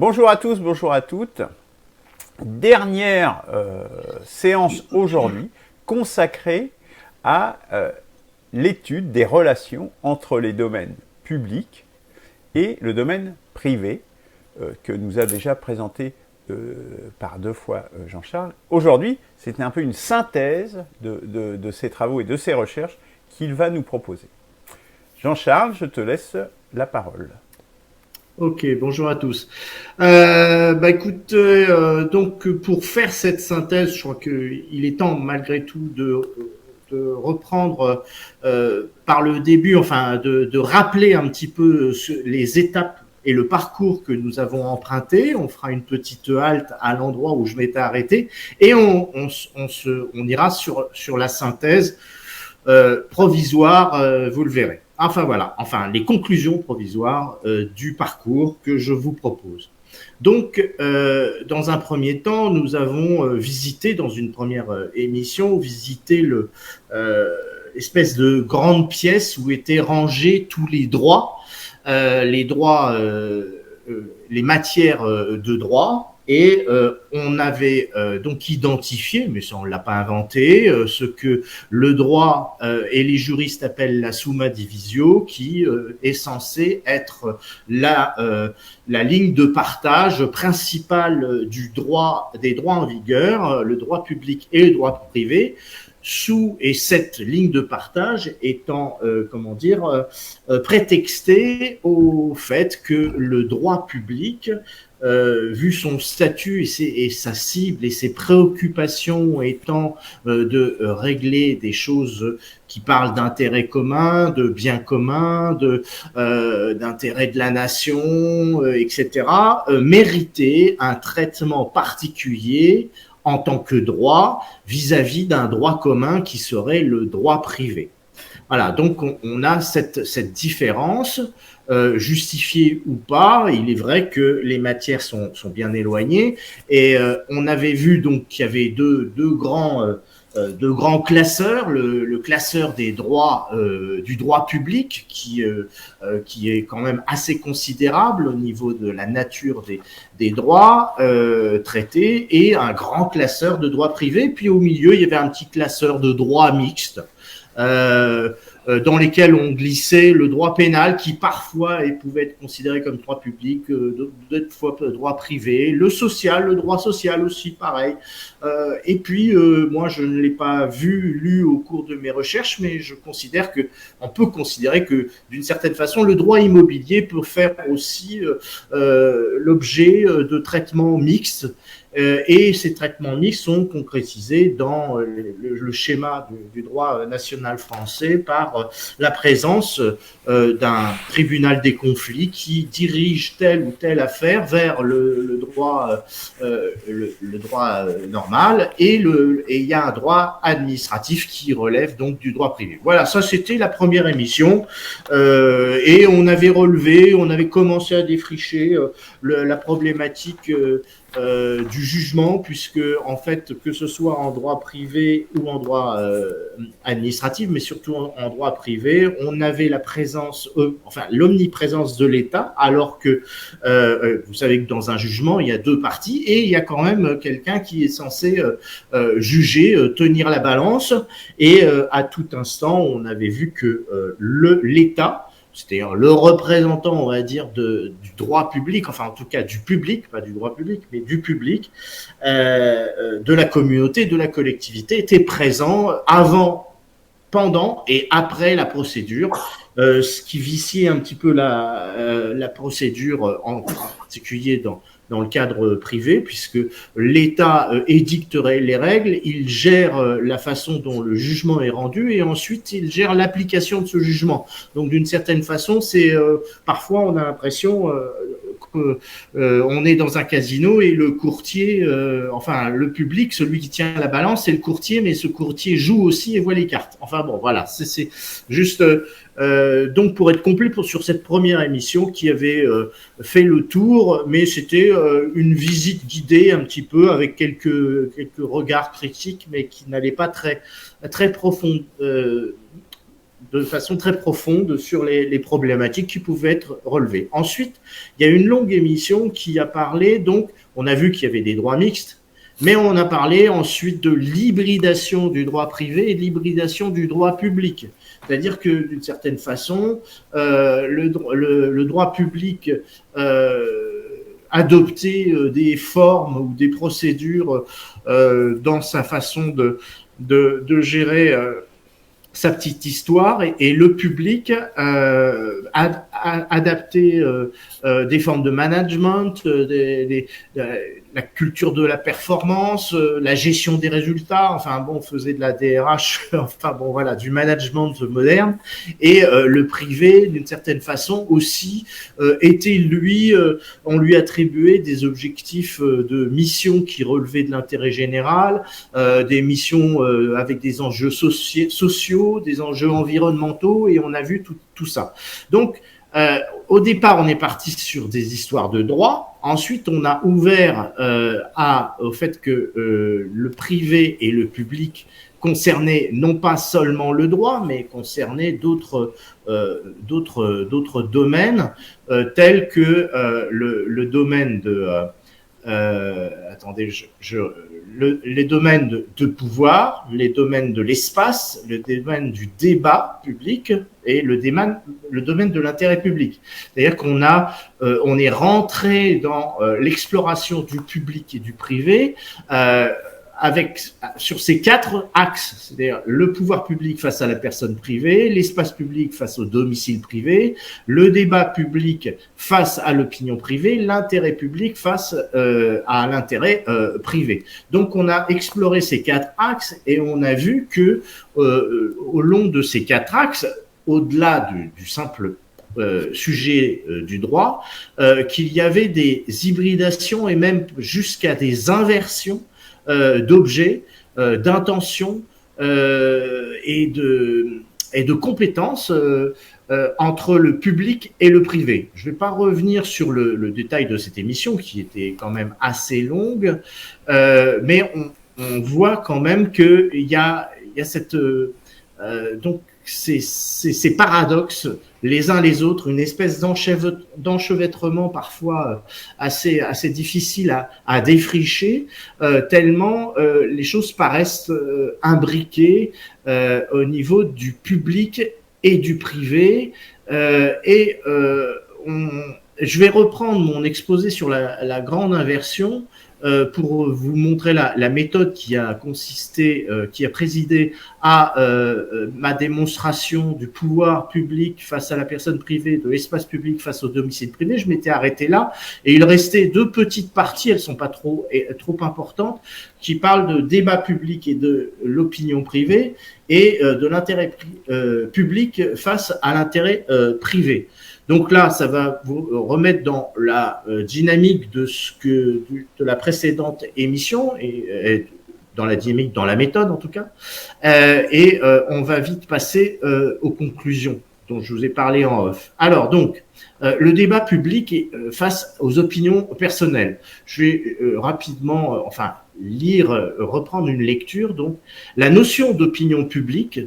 Bonjour à tous, bonjour à toutes. Dernière séance aujourd'hui consacrée à l'étude des relations entre les domaines publics et le domaine privé que nous a déjà présenté par deux fois Jean-Charles. Aujourd'hui, c'était un peu une synthèse de ses travaux et de ses recherches qu'il va nous proposer. Jean-Charles, je te laisse la parole. Ok, bonjour à tous. Écoute, donc pour faire cette synthèse, je crois qu'il est temps malgré tout de reprendre par le début, enfin de rappeler un petit peu les étapes et le parcours que nous avons emprunté. On fera une petite halte à l'endroit où je m'étais arrêté et on ira sur la synthèse provisoire, vous le verrez. Enfin les conclusions provisoires du parcours que je vous propose. Donc, dans un premier temps, nous avons visité, dans une première émission, visité l'espèce de grande pièce où étaient rangés tous les droits, les matières de droit. Et on avait donc identifié, mais ça on l'a pas inventé, ce que le droit et les juristes appellent la summa divisio, qui est censé être la ligne de partage principale du droit, des droits en vigueur, le droit public et le droit privé. Et cette ligne de partage étant, prétextée au fait que le droit public, vu son statut et sa cible et ses préoccupations étant de régler des choses qui parlent d'intérêt commun, de bien commun, d'intérêt de la nation, etc., méritait un traitement particulier en tant que droit vis-à-vis d'un droit commun qui serait le droit privé. Voilà, donc on a cette différence, justifiée ou pas. Il est vrai que les matières sont bien éloignées et on avait vu donc qu'il y avait deux grands classeurs, le classeur des droits du droit public qui est quand même assez considérable au niveau de la nature des droits traités, et un grand classeur de droit privé. Puis au milieu, il y avait un petit classeur de droit mixte dans lesquels on glissait le droit pénal, qui parfois pouvait être considéré comme droit public, d'autres fois droit privé, le droit social aussi, pareil. Et puis, moi, je ne l'ai pas lu au cours de mes recherches, mais on peut considérer que, d'une certaine façon, le droit immobilier peut faire aussi l'objet de traitements mixtes. Et ces traitements mixtes sont concrétisés dans le schéma du droit national français par la présence d'un tribunal des conflits qui dirige telle ou telle affaire vers le droit normal, et il y a un droit administratif qui relève donc du droit privé. Voilà, ça c'était la première émission, et on avait commencé à défricher la problématique du jugement, puisque en fait, que ce soit en droit privé ou en droit administratif, mais surtout en droit privé, on avait l'omniprésence de l'État, alors que vous savez que dans un jugement, il y a deux parties et il y a quand même quelqu'un qui est censé juger, tenir la balance, et à tout instant, on avait vu que l'État, c'était le représentant, on va dire, du droit public, enfin en tout cas du public, pas du droit public, mais du public, de la communauté, de la collectivité, était présent avant, pendant et après la procédure, ce qui viciait un petit peu la procédure, en particulier dans le cadre privé, puisque l'État édicterait les règles, il gère la façon dont le jugement est rendu, et ensuite il gère l'application de ce jugement. Donc d'une certaine façon, parfois on a l'impression on est dans un casino et le courtier, le public, celui qui tient la balance, c'est le courtier, mais ce courtier joue aussi et voit les cartes. Enfin bon, voilà, c'est juste donc pour être complet sur cette première émission qui avait fait le tour, mais c'était une visite guidée un petit peu avec quelques regards critiques, mais qui n'allaient pas très profond, de façon très profonde sur les problématiques qui pouvaient être relevées. Ensuite, il y a une longue émission qui a parlé, donc, on a vu qu'il y avait des droits mixtes, mais on a parlé ensuite de l'hybridation du droit privé et de l'hybridation du droit public. C'est-à-dire que, d'une certaine façon, le droit public adoptait des formes ou des procédures dans sa façon de gérer sa petite histoire, et le public adapté des formes de management, la culture de la performance, la gestion des résultats. Enfin bon, on faisait de la DRH, enfin bon voilà, du management moderne. Et le privé, d'une certaine façon aussi, était lui, on lui attribuait des objectifs de mission qui relevaient de l'intérêt général, des missions avec des enjeux sociaux, des enjeux environnementaux, et on a vu tout ça. Donc, au départ, on est parti sur des histoires de droit. Ensuite, on a ouvert au fait que le privé et le public concernaient non pas seulement le droit, mais concernaient d'autres domaines tels que le domaine de les domaines de pouvoir, les domaines de l'espace, le domaine du débat public et le domaine de l'intérêt public. C'est-à-dire on est rentré dans l'exploration du public et du privé sur ces 4 axes, c'est-à-dire le pouvoir public face à la personne privée, l'espace public face au domicile privé, le débat public face à l'opinion privée, l'intérêt public face à l'intérêt privé. Donc on a exploré ces 4 axes et on a vu que au long de ces 4 axes, au-delà du simple sujet du droit, qu'il y avait des hybridations et même jusqu'à des inversions d'objets, d'intentions et de compétences entre le public et le privé. Je ne vais pas revenir sur le détail de cette émission qui était quand même assez longue, mais on voit quand même qu'il y a cette donc ces paradoxes les uns les autres, une espèce d'enchevêtrement parfois assez difficile à défricher, tellement les choses paraissent imbriquées au niveau du public et du privé. Je vais reprendre mon exposé sur la grande inversion pour vous montrer la méthode qui a présidé à ma démonstration du pouvoir public face à la personne privée, de l'espace public face au domicile privé. Je m'étais arrêté là et il restait 2 petites parties, elles sont pas trop importantes, qui parlent de débat public et de l'opinion privée et de l'intérêt public face à l'intérêt privé. Donc là, ça va vous remettre dans la dynamique de la précédente émission et dans la dynamique, dans la méthode en tout cas. On va vite passer aux conclusions dont je vous ai parlé en off. Alors donc, le débat public face aux opinions personnelles. Je vais rapidement, reprendre une lecture. Donc, la notion d'opinion publique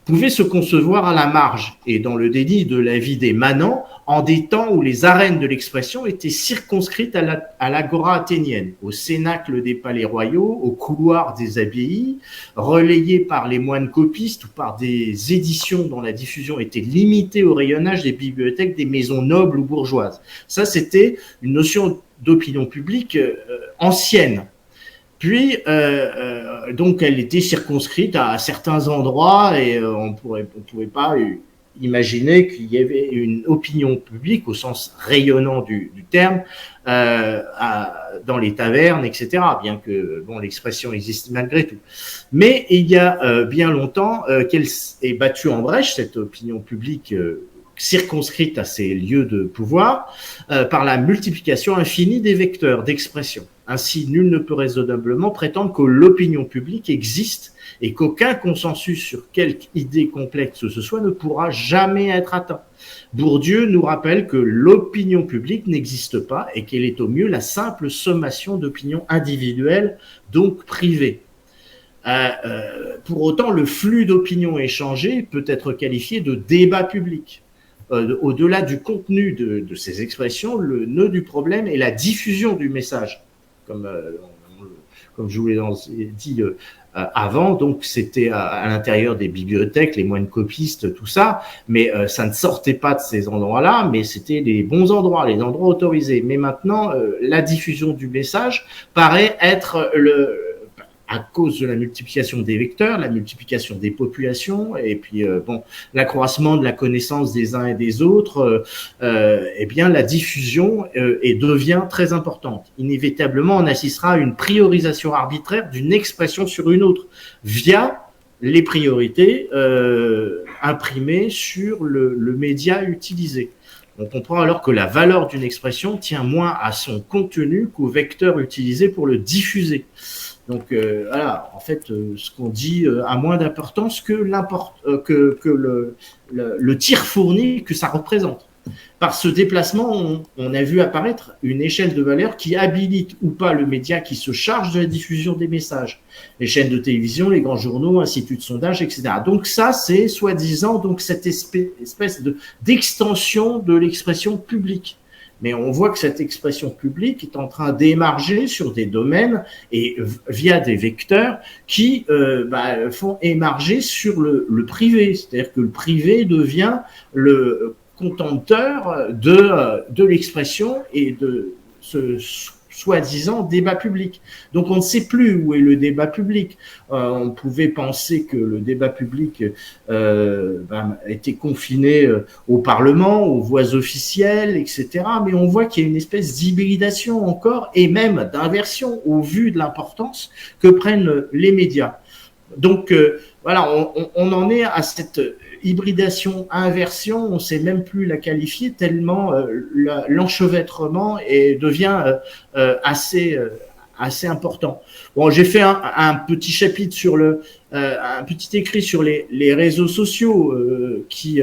pouvait se concevoir à la marge et dans le déni de la vie des manants en des temps où les arènes de l'expression étaient circonscrites à l'agora athénienne, au cénacle des palais royaux, aux couloirs des abbayes, relayées par les moines copistes ou par des éditions dont la diffusion était limitée au rayonnage des bibliothèques des maisons nobles ou bourgeoises. Ça, c'était une notion d'opinion publique ancienne. Puis, donc, elle était circonscrite à certains endroits et on pouvait pas imaginer qu'il y avait une opinion publique au sens rayonnant du terme dans les tavernes, etc. Bien que l'expression existe malgré tout. Mais il y a bien longtemps qu'elle est battue en brèche, cette opinion publique circonscrite à ces lieux de pouvoir par la multiplication infinie des vecteurs d'expression. Ainsi, nul ne peut raisonnablement prétendre que l'opinion publique existe et qu'aucun consensus sur quelque idée complexe que ce soit ne pourra jamais être atteint. Bourdieu nous rappelle que l'opinion publique n'existe pas et qu'elle est au mieux la simple sommation d'opinions individuelles, donc privées. Pour autant, le flux d'opinion échangée peut être qualifié de débat public. Au-delà du contenu de ces expressions, le nœud du problème est la diffusion du message. Comme je vous l'ai dit avant, donc c'était à l'intérieur des bibliothèques, les moines copistes, tout ça, mais ça ne sortait pas de ces endroits-là, mais c'était les bons endroits, les endroits autorisés. Mais maintenant, la diffusion du message paraît être à cause de la multiplication des vecteurs, la multiplication des populations, et puis l'accroissement de la connaissance des uns et des autres, eh bien la diffusion devient très importante. Inévitablement, on assistera à une priorisation arbitraire d'une expression sur une autre via les priorités imprimées sur le média utilisé. On comprend alors que la valeur d'une expression tient moins à son contenu qu'au vecteur utilisé pour le diffuser. Donc voilà, en fait, ce qu'on dit a moins d'importance que le tir fourni que ça représente. Par ce déplacement, on a vu apparaître une échelle de valeur qui habilite ou pas le média qui se charge de la diffusion des messages. Les chaînes de télévision, les grands journaux, instituts de sondage, etc. Donc ça, c'est soi-disant donc cette espèce d'extension de l'expression publique. Mais on voit que cette expression publique est en train d'émerger sur des domaines et via des vecteurs qui font émerger sur le privé. C'est-à-dire que le privé devient le contenteur de l'expression et de ce soi-disant débat public. Donc on ne sait plus où est le débat public. On pouvait penser que le débat public était confiné au Parlement, aux voix officielles, etc. Mais on voit qu'il y a une espèce d'hybridation encore et même d'inversion au vu de l'importance que prennent les médias. Donc voilà, on en est à cette hybridation, inversion, on ne sait même plus la qualifier tellement l'enchevêtrement devient assez important. Bon, j'ai fait un petit chapitre sur un petit écrit sur les réseaux sociaux qui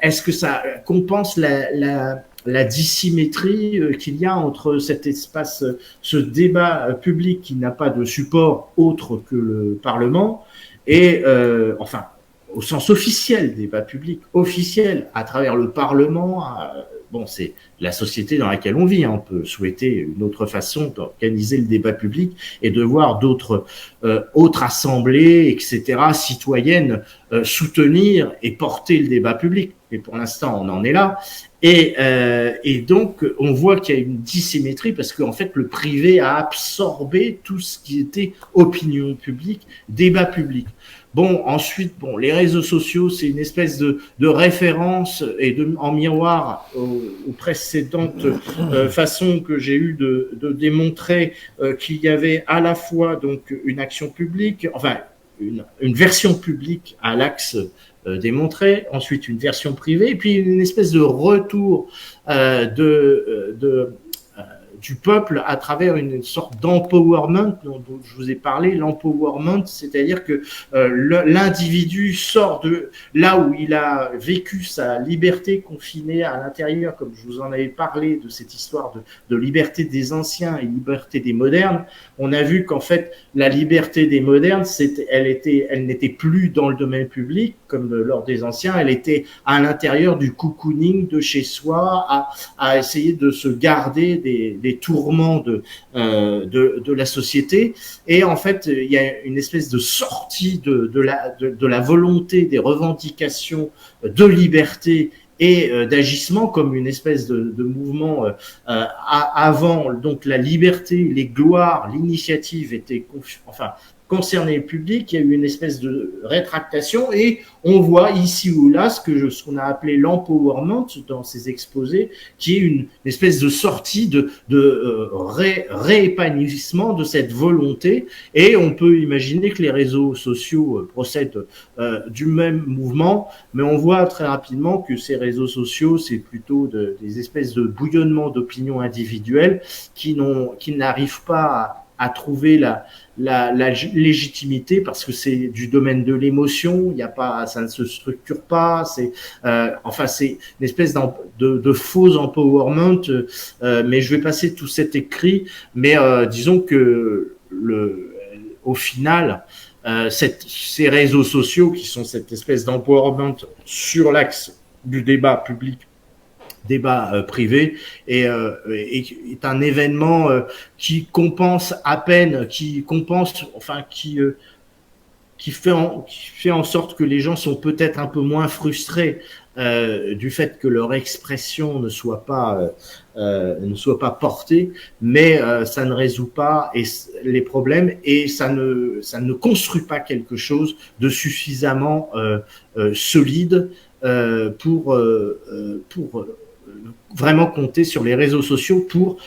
est-ce que ça compense la dissymétrie qu'il y a entre cet espace, ce débat public qui n'a pas de support autre que le Parlement et au sens officiel, débat public officiel, à travers le Parlement. C'est la société dans laquelle on vit. On peut souhaiter une autre façon d'organiser le débat public et de voir d'autres autres assemblées, etc., citoyennes, soutenir et porter le débat public. Mais pour l'instant, on en est là. Et donc, on voit qu'il y a une dissymétrie parce qu'en fait, le privé a absorbé tout ce qui était opinion publique, débat public. Bon, ensuite, les réseaux sociaux, c'est une espèce de référence et en miroir aux précédentes façons que j'ai eu de démontrer qu'il y avait à la fois donc une action publique, enfin une version publique à l'axe démontré, ensuite une version privée, et puis une espèce de retour du peuple à travers une sorte d'empowerment dont je vous ai parlé. L'empowerment, c'est-à-dire que l'individu sort de là où il a vécu sa liberté confinée à l'intérieur, comme je vous en avais parlé de cette histoire de liberté des anciens et liberté des modernes. On a vu qu'en fait, la liberté des modernes, elle n'était plus dans le domaine public, comme lors des anciens, elle était à l'intérieur du cocooning de chez soi, à essayer de se garder des tourments de la société. Et en fait, il y a une espèce de sortie de la volonté des revendications de liberté et d'agissement comme une espèce de mouvement avant. Donc la liberté, les gloires, l'initiative étaient concerner le public. Il y a eu une espèce de rétractation et on voit ici ou là ce qu'on a appelé l'empowerment dans ces exposés, qui est une espèce de sortie de réépanouissement de cette volonté. Et on peut imaginer que les réseaux sociaux procèdent du même mouvement, mais on voit très rapidement que ces réseaux sociaux, c'est plutôt des espèces de bouillonnement d'opinions individuelles qui n'arrivent pas à trouver la légitimité parce que c'est du domaine de l'émotion, ça ne se structure pas, c'est une espèce de faux empowerment, mais je vais passer tout cet écrit, mais disons que au final, ces réseaux sociaux qui sont cette espèce d'empowerment sur l'axe du débat public, débat privé, et est un événement qui compense à peine, qui fait en sorte que les gens sont peut-être un peu moins frustrés du fait que leur expression ne soit pas portée, mais ça ne résout pas les problèmes, et ça ne construit pas quelque chose de suffisamment solide pour vraiment compter sur les réseaux sociaux pour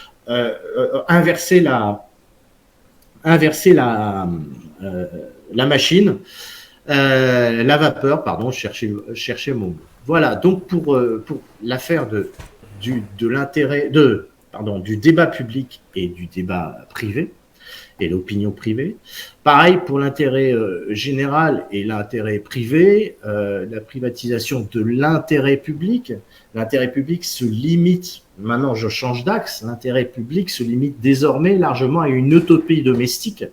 inverser la machine, la vapeur, pardon, je cherchais mon mot. Voilà, donc pour l'affaire du débat public et du débat privé et l'opinion privée. Pareil pour l'intérêt général et l'intérêt privé, la privatisation de l'intérêt public. L'intérêt public se limite, maintenant je change d'axe, l'intérêt public se limite désormais largement à une utopie domestique.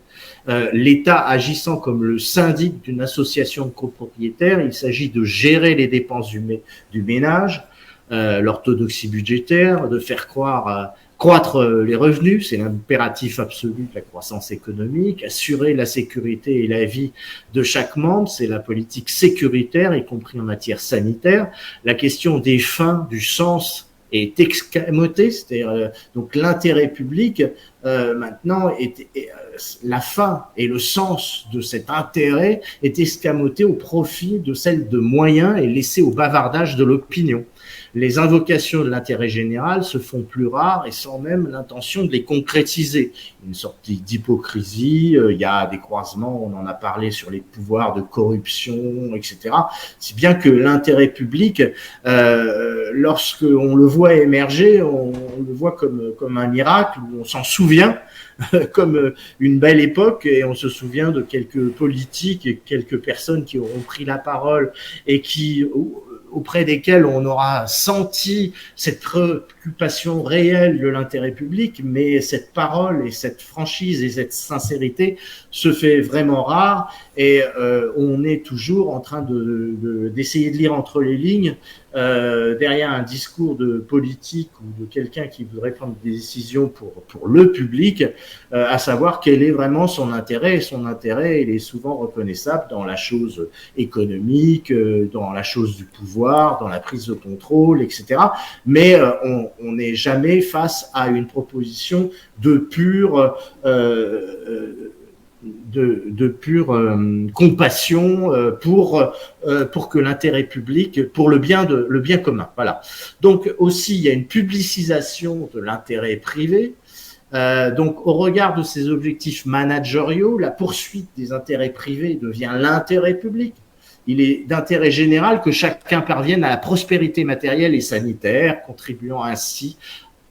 L'État agissant comme le syndic d'une association de copropriétaires, il s'agit de gérer les dépenses du ménage, l'orthodoxie budgétaire, de faire croître les revenus, c'est l'impératif absolu de la croissance économique, assurer la sécurité et la vie de chaque membre, c'est la politique sécuritaire, y compris en matière sanitaire. La question des fins, du sens est escamotée, c'est-à-dire donc l'intérêt public maintenant la fin et le sens de cet intérêt est escamoté au profit de celle de moyens et laissé au bavardage de l'opinion. Les invocations de l'intérêt général se font plus rares et sans même l'intention de les concrétiser. Une sorte d'hypocrisie, il y a des croisements, on en a parlé sur les pouvoirs de corruption, etc. Si bien que l'intérêt public, lorsqu'on le voit émerger, on le voit comme un miracle, où on s'en souvient comme une belle époque, et on se souvient de quelques politiques et quelques personnes qui auront pris la parole et auprès desquels on aura senti cette préoccupation réelle de l'intérêt public, mais cette parole et cette franchise et cette sincérité se fait vraiment rare, et on est toujours en train d'essayer de lire entre les lignes derrière un discours de politique ou de quelqu'un qui voudrait prendre des décisions pour le public, à savoir quel est vraiment son intérêt. Et son intérêt, il est souvent reconnaissable dans la chose économique, dans la chose du pouvoir, dans la prise de contrôle, etc. Mais on n'est jamais face à une proposition de pure compassion pour que l'intérêt public, pour le bien commun. Voilà. Donc aussi, il y a une publicisation de l'intérêt privé. Donc, au regard de ces objectifs managériaux, la poursuite des intérêts privés devient l'intérêt public. Il est d'intérêt général que chacun parvienne à la prospérité matérielle et sanitaire, contribuant ainsi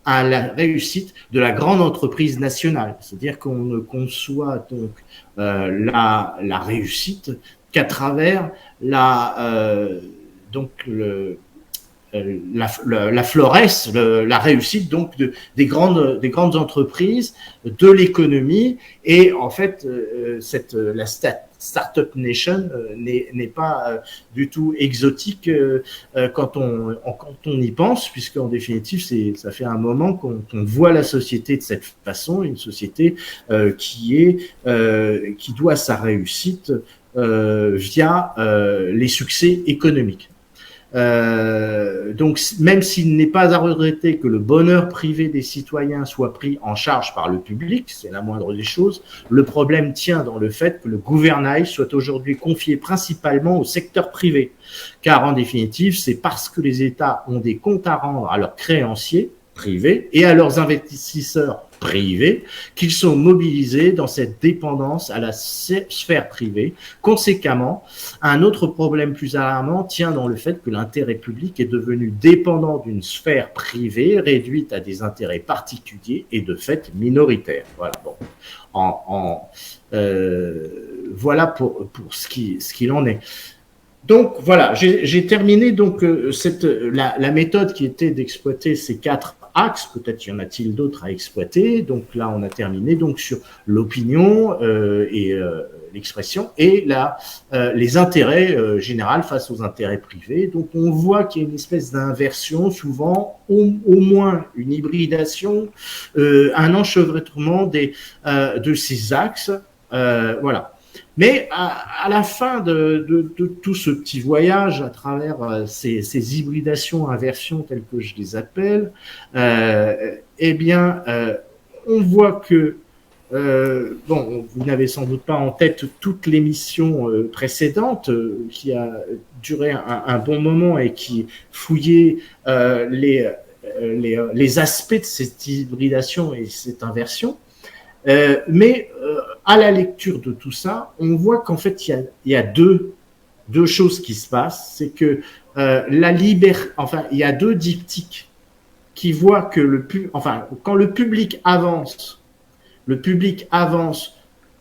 à la réussite de la grande entreprise nationale. C'est-à-dire qu'on ne conçoit donc la réussite qu'à travers la florès, la réussite donc des grandes entreprises, de l'économie, et en fait la Startup Nation n'est pas du tout exotique quand on y pense, puisqu'en définitive ça fait un moment qu'on voit la société de cette façon, une société qui doit sa réussite via les succès économiques. Donc, même s'il n'est pas à regretter que le bonheur privé des citoyens soit pris en charge par le public, c'est la moindre des choses, le problème tient dans le fait que le gouvernail soit aujourd'hui confié principalement au secteur privé. Car en définitive, c'est parce que les États ont des comptes à rendre à leurs créanciers privés et à leurs investisseurs privés qu'ils sont mobilisés dans cette dépendance à la sphère privée. Conséquemment, un autre problème plus alarmant tient dans le fait que l'intérêt public est devenu dépendant d'une sphère privée réduite à des intérêts particuliers et de fait minoritaires. Voilà. Bon. Voilà pour ce qu'il en est. Donc voilà, j'ai terminé donc la méthode qui était d'exploiter ces 4 axes, peut-être y en a-t-il d'autres à exploiter. Donc là, on a terminé donc sur l'opinion et l'expression et les intérêts généraux face aux intérêts privés. Donc on voit qu'il y a une espèce d'inversion, souvent au moins une hybridation, un enchevêtrement de ces axes. Voilà. Mais à la fin de tout ce petit voyage à travers ces hybridations, inversions telles que je les appelle, eh bien, on voit que bon, vous n'avez sans doute pas en tête toute l'émission précédente qui a duré un bon moment et qui fouillait les aspects de cette hybridation et cette inversion. Mais à la lecture de tout ça, on voit qu'en fait, il y a deux choses qui se passent. C'est que il y a deux diptyques qui voient que quand le public avance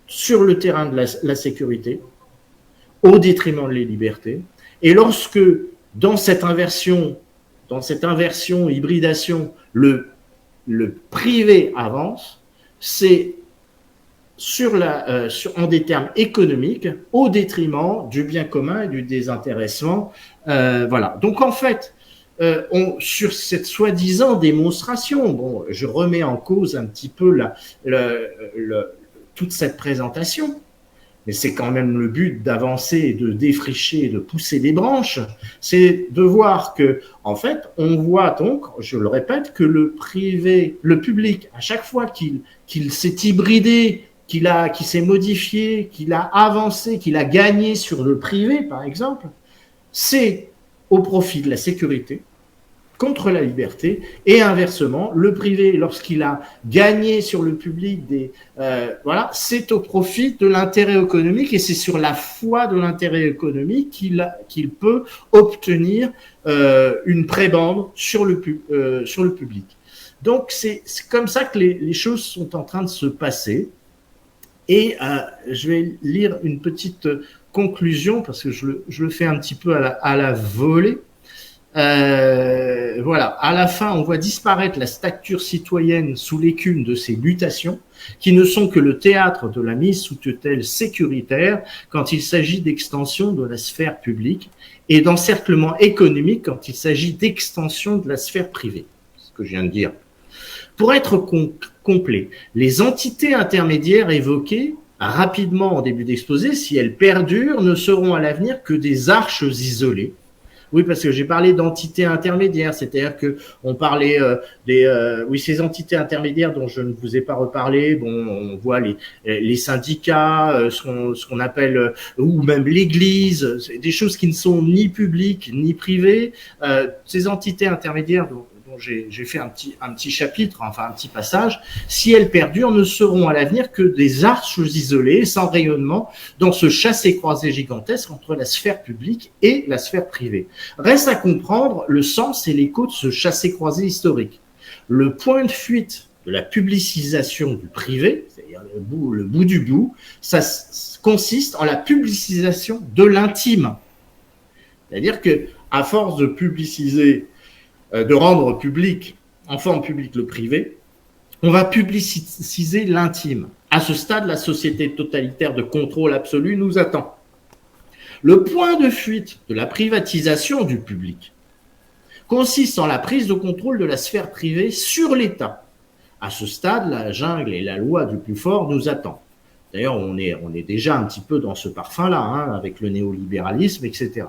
sur le terrain de la sécurité au détriment de les libertés. Et lorsque, dans cette inversion, hybridation, le privé avance, c'est en des termes économiques, au détriment du bien commun et du désintéressement. Voilà. Donc en fait, sur cette soi-disant démonstration, bon, je remets en cause un petit peu toute cette présentation, mais c'est quand même le but d'avancer, de défricher, de pousser les branches, c'est de voir que, en fait, on voit donc, je le répète, que le public, à chaque fois qu'il s'est hybridé, qu'il s'est modifié, qu'il a avancé, qu'il a gagné sur le privé, par exemple, c'est au profit de la sécurité, contre la liberté, et inversement, le privé, lorsqu'il a gagné sur le public, voilà, c'est au profit de l'intérêt économique, et c'est sur la foi de l'intérêt économique qu'il peut obtenir une prébende sur le public. Donc c'est comme ça que les choses sont en train de se passer. Et je vais lire une petite conclusion parce que je le fais un petit peu à la volée. Voilà. À la fin, on voit disparaître la stature citoyenne sous l'écume de ces mutations, qui ne sont que le théâtre de la mise sous tutelle sécuritaire quand il s'agit d'extension de la sphère publique et d'encerclement économique quand il s'agit d'extension de la sphère privée. C'est ce que je viens de dire. Pour être complet, les entités intermédiaires évoquées rapidement en début d'exposé, si elles perdurent, ne seront à l'avenir que des arches isolées. Oui, parce que j'ai parlé d'entités intermédiaires, c'est-à-dire que on parlait ces entités intermédiaires dont je ne vous ai pas reparlé. Bon, on voit les syndicats, ce qu'on appelle ou même l'Église, des choses qui ne sont ni publiques ni privées. Ces entités intermédiaires dont j'ai fait un petit chapitre, enfin un petit passage, si elles perdurent, ne seront à l'avenir que des arches isolées, sans rayonnement, dans ce chassé-croisé gigantesque entre la sphère publique et la sphère privée. Reste à comprendre le sens et l'écho de ce chassé-croisé historique. Le point de fuite de la publicisation du privé, c'est-à-dire le bout du bout, ça consiste en la publicisation de l'intime. C'est-à-dire que, à force de publiciser, de rendre public, en forme publique le privé, on va publiciser l'intime. À ce stade, la société totalitaire de contrôle absolu nous attend. Le point de fuite de la privatisation du public consiste en la prise de contrôle de la sphère privée sur l'État. À ce stade, la jungle et la loi du plus fort nous attendent. D'ailleurs, on est déjà un petit peu dans ce parfum-là, hein, avec le néolibéralisme, etc.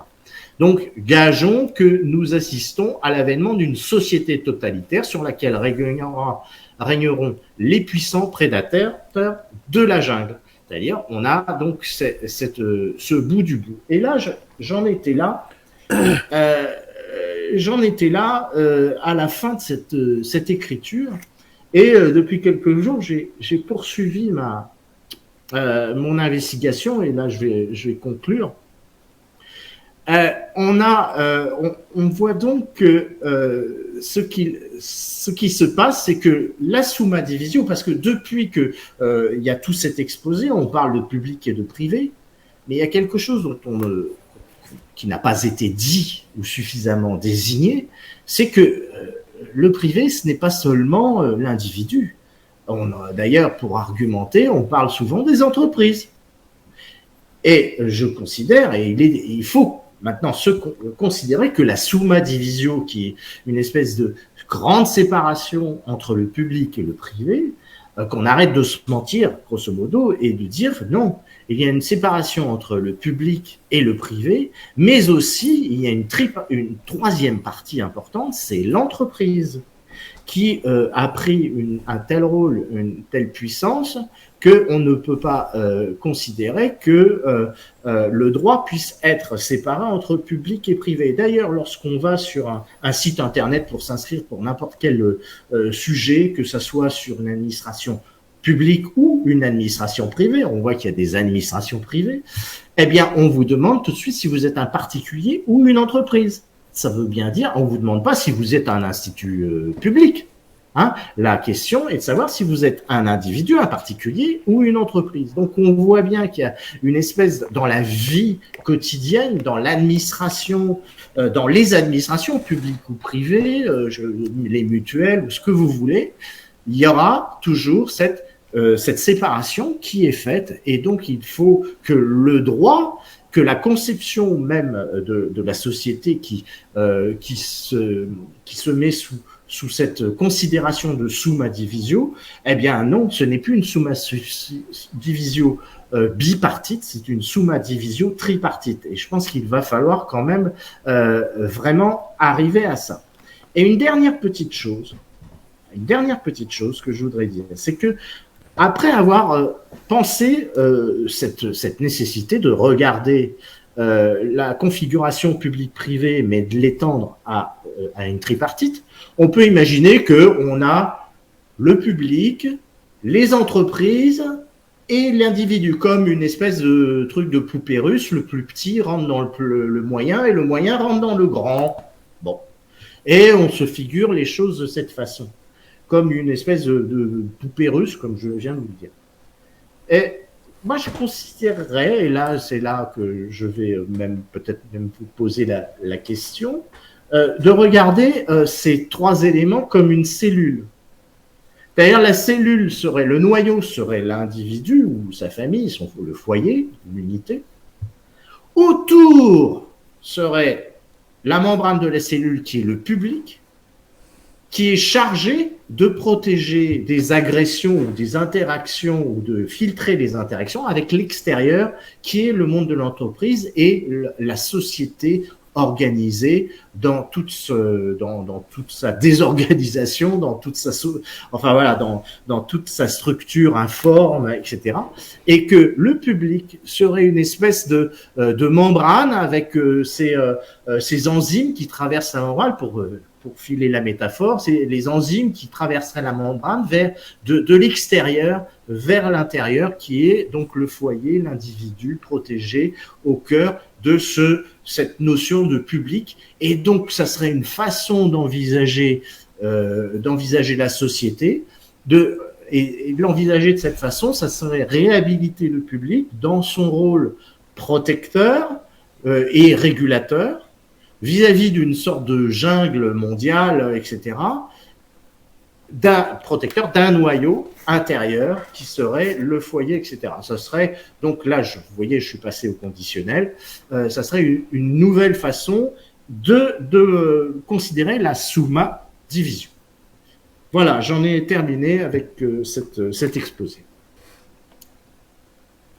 Donc, gageons que nous assistons à l'avènement d'une société totalitaire sur laquelle régneront les puissants prédateurs de la jungle. C'est-à-dire, on a donc ce bout du bout. Et là, j'en étais là à la fin de cette écriture. Et depuis quelques jours, j'ai poursuivi mon investigation. Et là, je vais conclure. On voit donc que ce qui se passe, c'est que la Summa Divisio, parce que depuis que il y a tout cet exposé, on parle de public et de privé, mais il y a quelque chose qui n'a pas été dit ou suffisamment désigné, c'est que le privé, ce n'est pas seulement l'individu. D'ailleurs, pour argumenter, on parle souvent des entreprises. Et je considère, et il faut maintenant considérer que la summa divisio, qui est une espèce de grande séparation entre le public et le privé, qu'on arrête de se mentir, grosso modo, et de dire non, il y a une séparation entre le public et le privé, mais aussi il y a une troisième partie importante, c'est l'entreprise, qui a pris un tel rôle, une telle puissance, qu'on ne peut pas considérer que le droit puisse être séparé entre public et privé. D'ailleurs, lorsqu'on va sur un site internet pour s'inscrire pour n'importe quel sujet, que ce soit sur une administration publique ou une administration privée, on voit qu'il y a des administrations privées, eh bien, on vous demande tout de suite si vous êtes un particulier ou une entreprise. Ça veut bien dire, on ne vous demande pas si vous êtes un institut public. Hein, la question est de savoir si vous êtes un individu, un particulier ou une entreprise. Donc, on voit bien qu'il y a une espèce, dans la vie quotidienne, dans l'administration, dans les administrations publiques ou privées, les mutuelles ou ce que vous voulez, il y aura toujours cette séparation qui est faite. Et donc, il faut que le droit, que la conception même de la société qui se met sous cette considération de summa divisio, eh bien non, ce n'est plus une summa divisio bipartite, c'est une summa divisio tripartite. Et je pense qu'il va falloir quand même vraiment arriver à ça. Et une dernière petite chose que je voudrais dire, c'est que après avoir pensé cette nécessité de regarder la configuration publique-privée, mais de l'étendre à une tripartite, on peut imaginer qu'on a le public, les entreprises et l'individu, comme une espèce de truc de poupée russe, le plus petit rentre dans le moyen et le moyen rentre dans le grand. Bon. Et on se figure les choses de cette façon, comme une espèce de poupée russe, comme je viens de vous le dire. Et moi, je considérerais, et là, c'est là que je vais peut-être même vous poser la question, de regarder ces trois éléments comme une cellule. D'ailleurs, la cellule le noyau serait l'individu ou sa famille, le foyer, l'unité. Autour serait la membrane de la cellule qui est le public, qui est chargé de protéger des agressions ou des interactions ou de filtrer les interactions avec l'extérieur, qui est le monde de l'entreprise et la société organisée dans toute sa désorganisation, dans toute sa structure informe, etc. Et que le public serait une espèce de membrane avec ces enzymes qui traversent la membrane pour filer la métaphore, c'est les enzymes qui traverseraient la membrane de l'extérieur vers l'intérieur, qui est donc le foyer, l'individu protégé au cœur de cette notion de public. Et donc, ça serait une façon d'envisager la société, et de l'envisager de cette façon, ça serait réhabiliter le public dans son rôle protecteur et régulateur, vis-à-vis d'une sorte de jungle mondiale, etc., d'un protecteur, d'un noyau intérieur qui serait le foyer, etc. Ça serait, donc là, vous voyez, je suis passé au conditionnel, ça serait une nouvelle façon de considérer la summa divisio. Voilà, j'en ai terminé avec cet exposé.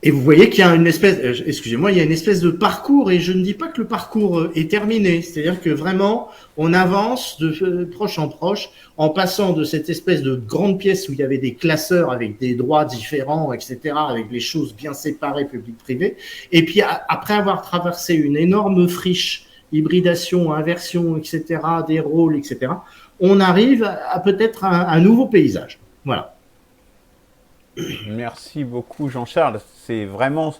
Et vous voyez qu'il y a une espèce, il y a une espèce de parcours, et je ne dis pas que le parcours est terminé, c'est-à-dire que vraiment, on avance de proche en proche, en passant de cette espèce de grande pièce où il y avait des classeurs avec des droits différents, etc., avec les choses bien séparées, public-privé, et puis après avoir traversé une énorme friche, hybridation, inversion, etc., des rôles, etc., on arrive à peut-être un nouveau paysage. Voilà. Merci beaucoup Jean-Charles, c'est vraiment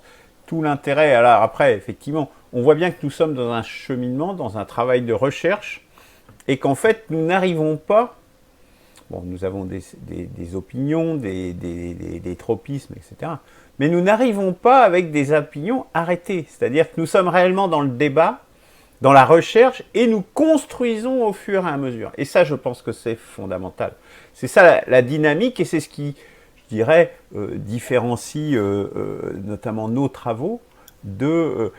tout l'intérêt. Alors après, effectivement, on voit bien que nous sommes dans un cheminement, dans un travail de recherche, et qu'en fait, nous n'arrivons pas, bon, nous avons des opinions, des tropismes, etc., mais nous n'arrivons pas avec des opinions arrêtées, c'est-à-dire que nous sommes réellement dans le débat, dans la recherche et nous construisons au fur et à mesure. Et ça, je pense que c'est fondamental. C'est ça la dynamique et c'est ce qui, je dirais, différencie notamment nos travaux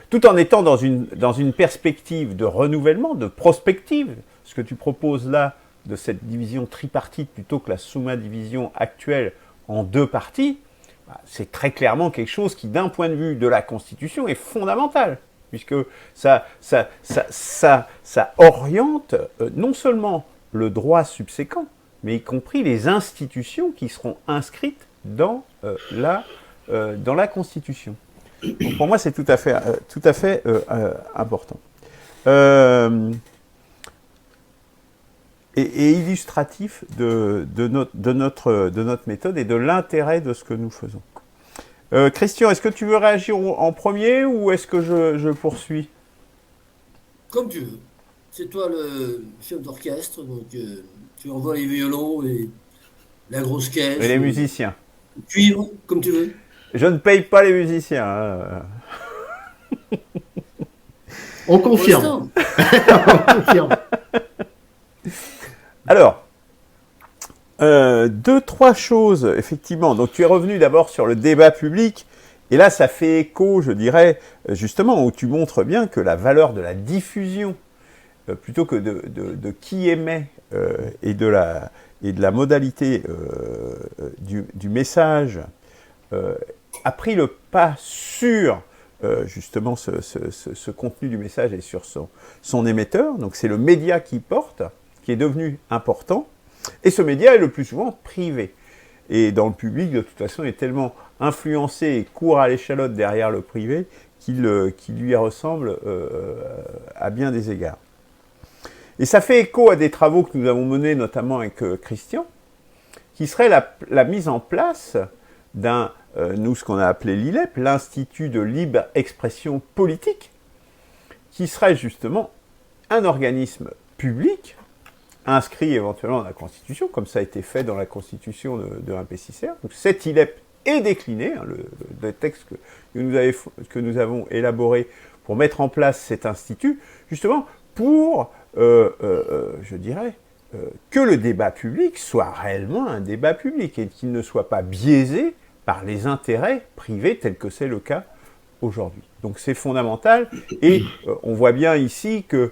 tout en étant dans une perspective de renouvellement, de prospective. Ce que tu proposes là, de cette division tripartite plutôt que la sous-division actuelle en deux parties, c'est très clairement quelque chose qui, d'un point de vue de la Constitution, est fondamental, puisque ça oriente non seulement le droit subséquent, mais y compris les institutions qui seront inscrites dans la Constitution. Donc pour moi, c'est tout à fait important. Et illustratif de notre méthode et de l'intérêt de ce que nous faisons. Christian, est-ce que tu veux réagir en premier ou est-ce que je poursuis? Comme tu veux. C'est toi le chef d'orchestre, donc tu envoies les violons et la grosse caisse. Et les musiciens. Cuivre, comme tu veux. Je ne paye pas les musiciens. Hein. On confirme. On confirme. Alors, deux, trois choses, effectivement. Donc, tu es revenu d'abord sur le débat public. Et là, ça fait écho, je dirais, justement, où tu montres bien que la valeur de la diffusion, plutôt que de qui émet et de la modalité du message, a pris le pas sur justement ce contenu du message et sur son émetteur. Donc c'est le média qui porte, qui est devenu important, et ce média est le plus souvent privé. Et dans le public, de toute façon, est tellement influencé et court à l'échalote derrière le privé qu'il lui ressemble à bien des égards. Et ça fait écho à des travaux que nous avons menés, notamment avec Christian, qui serait la mise en place d'un, nous, ce qu'on a appelé l'ILEP, l'Institut de libre expression politique, qui serait justement un organisme public, inscrit éventuellement dans la Constitution, comme ça a été fait dans la Constitution de l'INPE6R. Donc cet ILEP est décliné, hein, le texte que nous avons élaboré pour mettre en place cet institut, justement pour, je dirais, que le débat public soit réellement un débat public et qu'il ne soit pas biaisé par les intérêts privés tels que c'est le cas aujourd'hui. Donc c'est fondamental et on voit bien ici que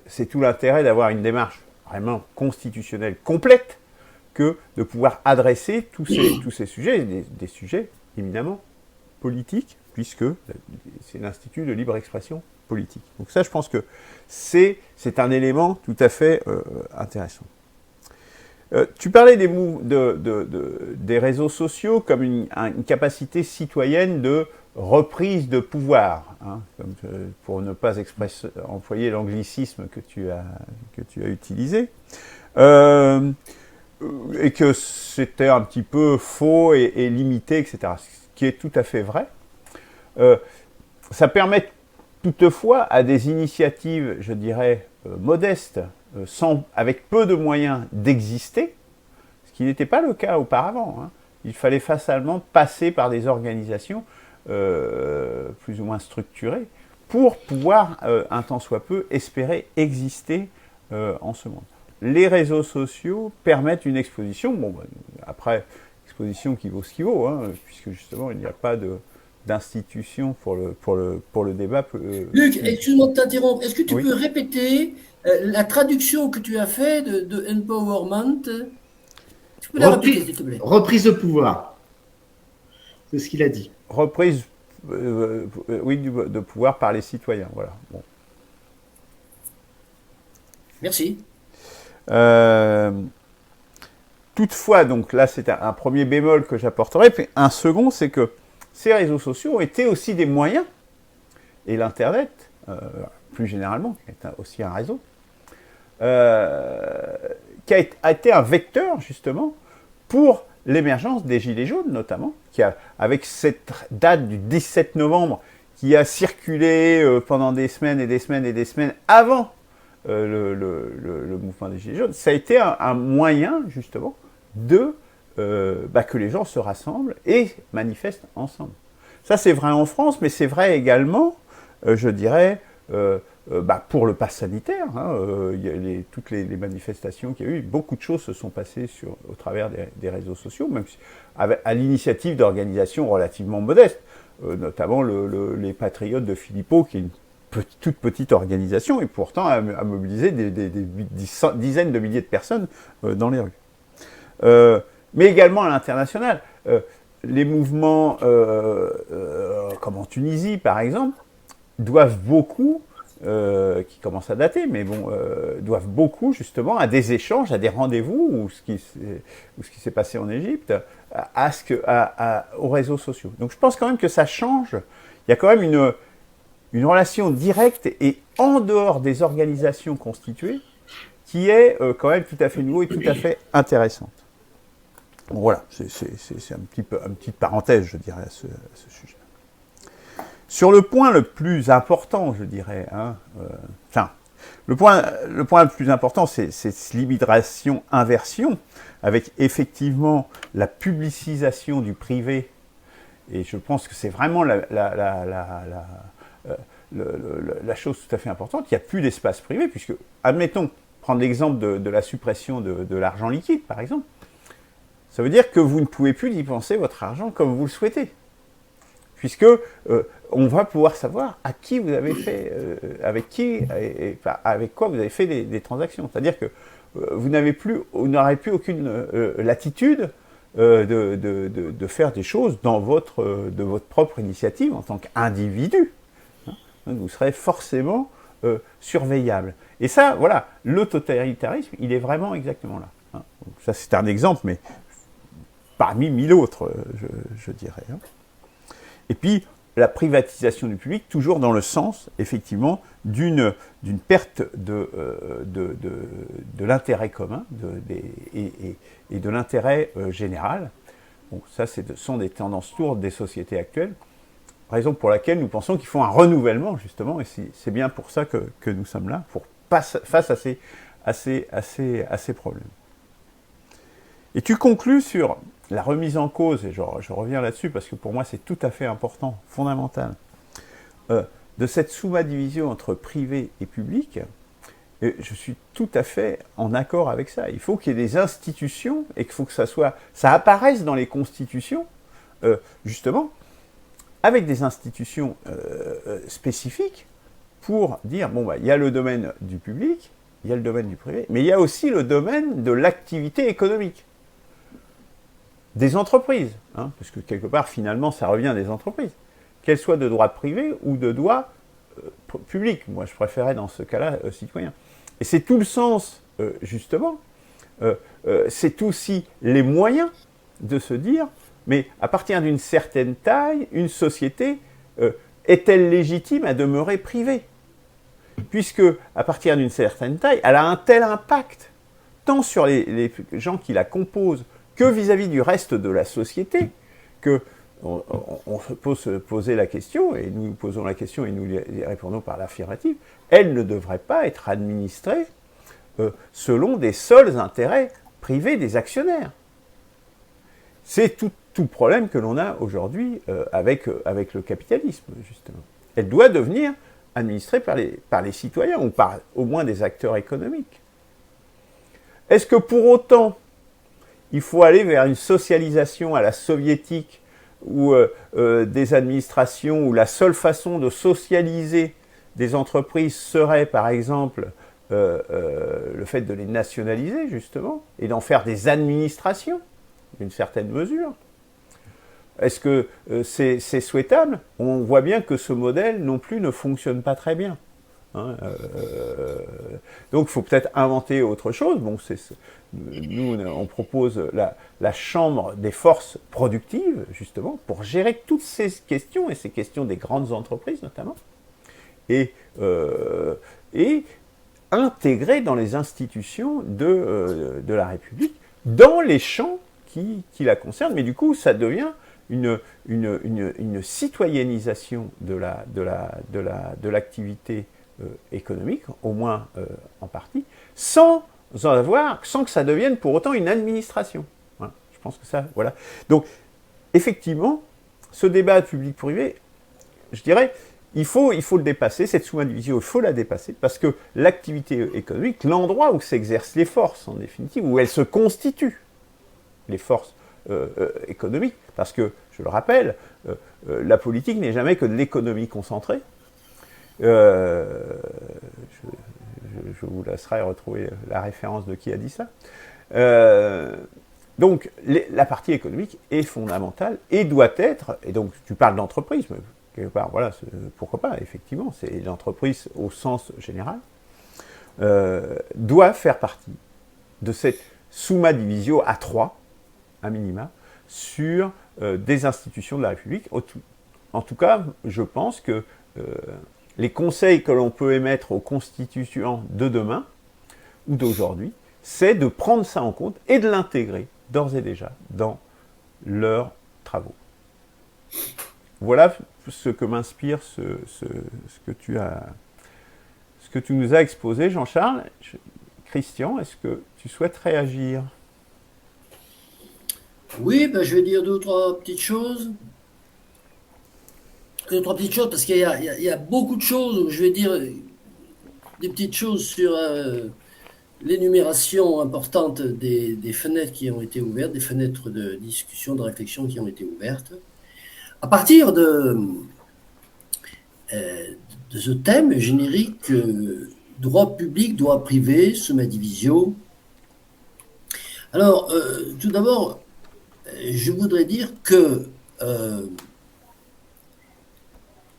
c'est tout l'intérêt d'avoir une démarche vraiment constitutionnelle complète que de pouvoir adresser tous ces sujets, des sujets éminemment politiques, puisque c'est l'Institut de libre expression politique. Donc ça, je pense que c'est un élément tout à fait intéressant. Tu parlais des réseaux sociaux comme une capacité citoyenne de reprise de pouvoir, hein, pour ne pas employer l'anglicisme que tu as utilisé, et que c'était un petit peu faux et limité, etc. Ce qui est tout à fait vrai. Ça permet toutefois à des initiatives, je dirais, modestes, avec peu de moyens d'exister, ce qui n'était pas le cas auparavant. Hein. Il fallait facilement passer par des organisations plus ou moins structurées pour pouvoir, un tant soit peu, espérer exister en ce monde. Les réseaux sociaux permettent une exposition, après, exposition qui vaut ce qui vaut, hein, puisque justement il n'y a pas d'institution pour le débat. Luc, excuse-moi de t'interrompre. Est-ce que tu peux répéter la traduction que tu as faite de empowerment? Tu peux la répéter, s'il te plaît? Reprise de pouvoir. C'est ce qu'il a dit. Reprise, oui, de pouvoir par les citoyens. Voilà. Bon. Merci. Toutefois, donc là, c'est un premier bémol que j'apporterai. Puis un second, c'est que ces réseaux sociaux ont été aussi des moyens, et l'Internet, plus généralement, qui est aussi un réseau, qui a été un vecteur, justement, pour l'émergence des Gilets jaunes, notamment, avec cette date du 17 novembre, qui a circulé pendant des semaines et des semaines et des semaines avant le mouvement des Gilets jaunes, ça a été un moyen, justement, que les gens se rassemblent et manifestent ensemble. Ça, c'est vrai en France, mais c'est vrai également je dirais, pour le pass sanitaire, hein, toutes les manifestations qu'il y a eu, beaucoup de choses se sont passées au travers des réseaux sociaux, même si, à l'initiative d'organisations relativement modestes, notamment les Patriotes de Philippot, qui est une toute petite organisation, et pourtant a mobilisé des dizaines de milliers de personnes dans les rues. Mais également à l'international. Les mouvements, comme en Tunisie par exemple, doivent beaucoup, qui commencent à dater, mais bon, doivent beaucoup justement à des échanges, à des rendez-vous, ou ce qui s'est passé en Égypte, aux réseaux sociaux. Donc je pense quand même que ça change. Il y a quand même une relation directe et en dehors des organisations constituées qui est quand même tout à fait nouveau et tout à fait intéressante. Bon, voilà, c'est une petite parenthèse, je dirais, à ce sujet. Sur le point le plus important, je dirais, le point le plus important, c'est cette libération-inversion, avec effectivement la publicisation du privé, et je pense que c'est vraiment la chose tout à fait importante. Il n'y a plus d'espace privé, puisque, admettons, prendre l'exemple de la suppression de l'argent liquide, par exemple, ça veut dire que vous ne pouvez plus dépenser votre argent comme vous le souhaitez. Puisque on va pouvoir savoir à qui vous avez fait, avec quoi vous avez fait des transactions. C'est-à-dire que vous n'aurez plus aucune latitude de faire des choses de votre propre initiative en tant qu'individu. Vous serez forcément surveillable. Et ça, voilà, le totalitarisme, il est vraiment exactement là. Donc ça, c'est un exemple, mais parmi 1000 autres, je dirais. Et puis, la privatisation du public, toujours dans le sens, effectivement, d'une perte de l'intérêt commun et de l'intérêt général. Bon, ça, ce sont des tendances lourdes des sociétés actuelles, raison pour laquelle nous pensons qu'il faut un renouvellement, justement, et c'est bien pour ça que nous sommes là, face à ces problèmes. Et tu conclus sur la remise en cause, et je reviens là-dessus parce que pour moi c'est tout à fait important, fondamental, de cette sous-division entre privé et public. Et je suis tout à fait en accord avec ça. Il faut qu'il y ait des institutions et qu'il faut que ça apparaisse dans les constitutions, justement, avec des institutions spécifiques pour dire, bon, il y a le domaine du public, il y a le domaine du privé, mais il y a aussi le domaine de l'activité économique. Des entreprises, parce que quelque part, finalement, ça revient à des entreprises, qu'elles soient de droit privé ou de droit public. Moi, je préférais dans ce cas-là citoyen. Et c'est tout le sens, justement, c'est aussi les moyens de se dire, mais à partir d'une certaine taille, une société est-elle légitime à demeurer privée? Puisque, à partir d'une certaine taille, elle a un tel impact, tant sur les gens qui la composent, que vis-à-vis du reste de la société, que on peut se poser la question, et nous posons la question et nous y répondons par l'affirmative, elle ne devrait pas être administrée selon des seuls intérêts privés des actionnaires. C'est tout le problème que l'on a aujourd'hui avec le capitalisme, justement. Elle doit devenir administrée par les citoyens, ou par au moins des acteurs économiques. Est-ce que pour autant, il faut aller vers une socialisation à la soviétique ou des administrations où la seule façon de socialiser des entreprises serait, par exemple, le fait de les nationaliser, justement, et d'en faire des administrations, d'une certaine mesure? Est-ce que c'est souhaitable? On voit bien que ce modèle non plus ne fonctionne pas très bien. Donc il faut peut-être inventer autre chose. Bon, nous, on propose la chambre des forces productives, justement, pour gérer toutes ces questions, et ces questions des grandes entreprises notamment, et intégrer dans les institutions de la République, dans les champs qui la concernent, mais du coup ça devient une citoyennisation de l'activité économique, au moins en partie, sans que ça devienne pour autant une administration. Voilà. Je pense que ça, voilà. Donc, effectivement, ce débat public-privé, je dirais, il faut le dépasser, cette sous-division, il faut la dépasser, parce que l'activité économique, l'endroit où s'exercent les forces, en définitive, où elles se constituent, les forces économiques, parce que, je le rappelle, la politique n'est jamais que de l'économie concentrée. Je vous laisserai retrouver la référence de qui a dit ça. Donc, la partie économique est fondamentale et doit être, et donc tu parles d'entreprise, mais quelque part, voilà, pourquoi pas, effectivement, c'est l'entreprise au sens général, doit faire partie de cette summa divisio à 3, à minima, sur des institutions de la République. En tout cas, je pense que les conseils que l'on peut émettre aux constituants de demain, ou d'aujourd'hui, c'est de prendre ça en compte et de l'intégrer, d'ores et déjà, dans leurs travaux. Voilà ce que m'inspire ce que tu nous as exposé, Jean-Charles. Christian, est-ce que tu souhaites réagir? Oui, ben, je vais dire deux ou trois petites choses. Deux ou trois petites choses, parce qu'il y a beaucoup de choses. Je vais dire des petites choses sur l'énumération importante des fenêtres qui ont été ouvertes, des fenêtres de discussion, de réflexion qui ont été ouvertes. À partir de ce thème générique, droit public, droit privé, summa divisio. Alors, tout d'abord, je voudrais dire que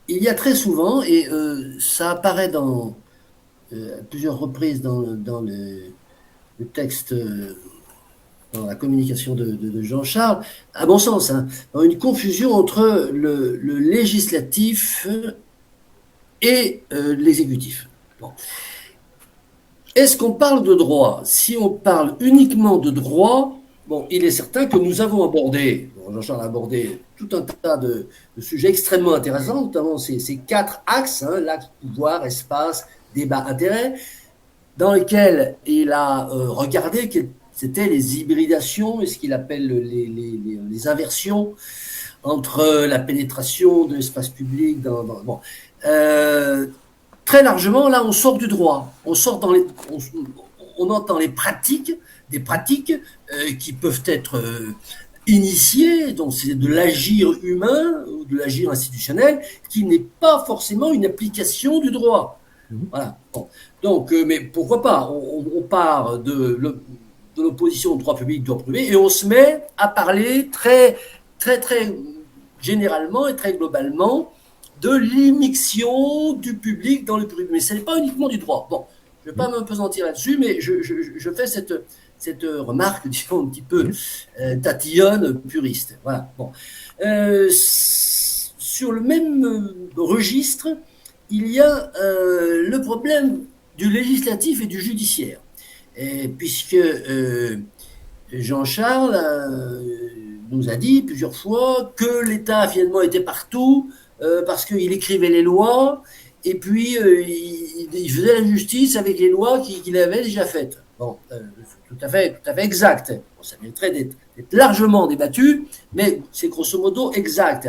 il y a très souvent, et ça apparaît à plusieurs reprises dans le texte, dans la communication de Jean-Charles, à mon sens, hein, une confusion entre le législatif et l'exécutif. Bon. Est-ce qu'on parle de droit? Si on parle uniquement de droit, bon, il est certain que nous avons abordé, Jean-Charles a abordé tout un tas de sujets extrêmement intéressants, notamment ces 4 axes, hein, l'axe pouvoir, espace, débat, intérêt, dans lesquels il a regardé quelles étaient les hybridations et ce qu'il appelle les inversions entre la pénétration de l'espace public. Bon. Très largement, là, on sort du droit. On entend les pratiques, des pratiques qui peuvent être initiées, donc c'est de l'agir humain ou de l'agir institutionnel, qui n'est pas forcément une application du droit. Voilà. Bon. Donc, mais pourquoi pas? On part de l'opposition au droit public, droit privé, et on se met à parler très, très, très généralement et très globalement de l'immixtion du public dans le privé. Mais ce n'est pas uniquement du droit. Bon, je ne vais pas m'apesantir là-dessus, mais je fais cette remarque, disons, un petit peu tatillonne, puriste. Voilà. Bon. Sur le même registre, il y a le problème du législatif et du judiciaire. Et puisque Jean-Charles nous a dit plusieurs fois que l'État finalement était partout, parce qu'il écrivait les lois et puis il faisait la justice avec les lois qu'il avait déjà faites. Bon, tout à fait exact. Bon, ça mériterait d'être largement débattu, mais c'est grosso modo exact.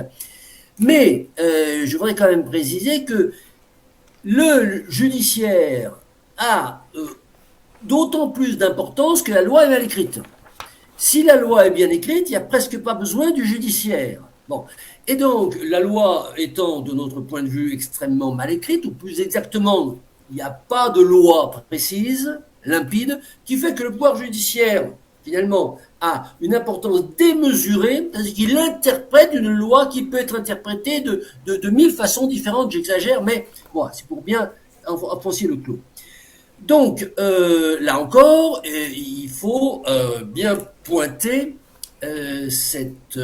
Mais je voudrais quand même préciser que le judiciaire a d'autant plus d'importance que la loi est mal écrite. Si la loi est bien écrite, il n'y a presque pas besoin du judiciaire. Bon. Et donc, la loi étant, de notre point de vue, extrêmement mal écrite, ou plus exactement, il n'y a pas de loi précise, limpide, qui fait que le pouvoir judiciaire, finalement, a une importance démesurée, c'est-à-dire qu'il interprète une loi qui peut être interprétée de 1000 façons différentes, j'exagère, mais bon, c'est pour bien enfoncer le clou. Donc, là encore, il faut bien pointer cette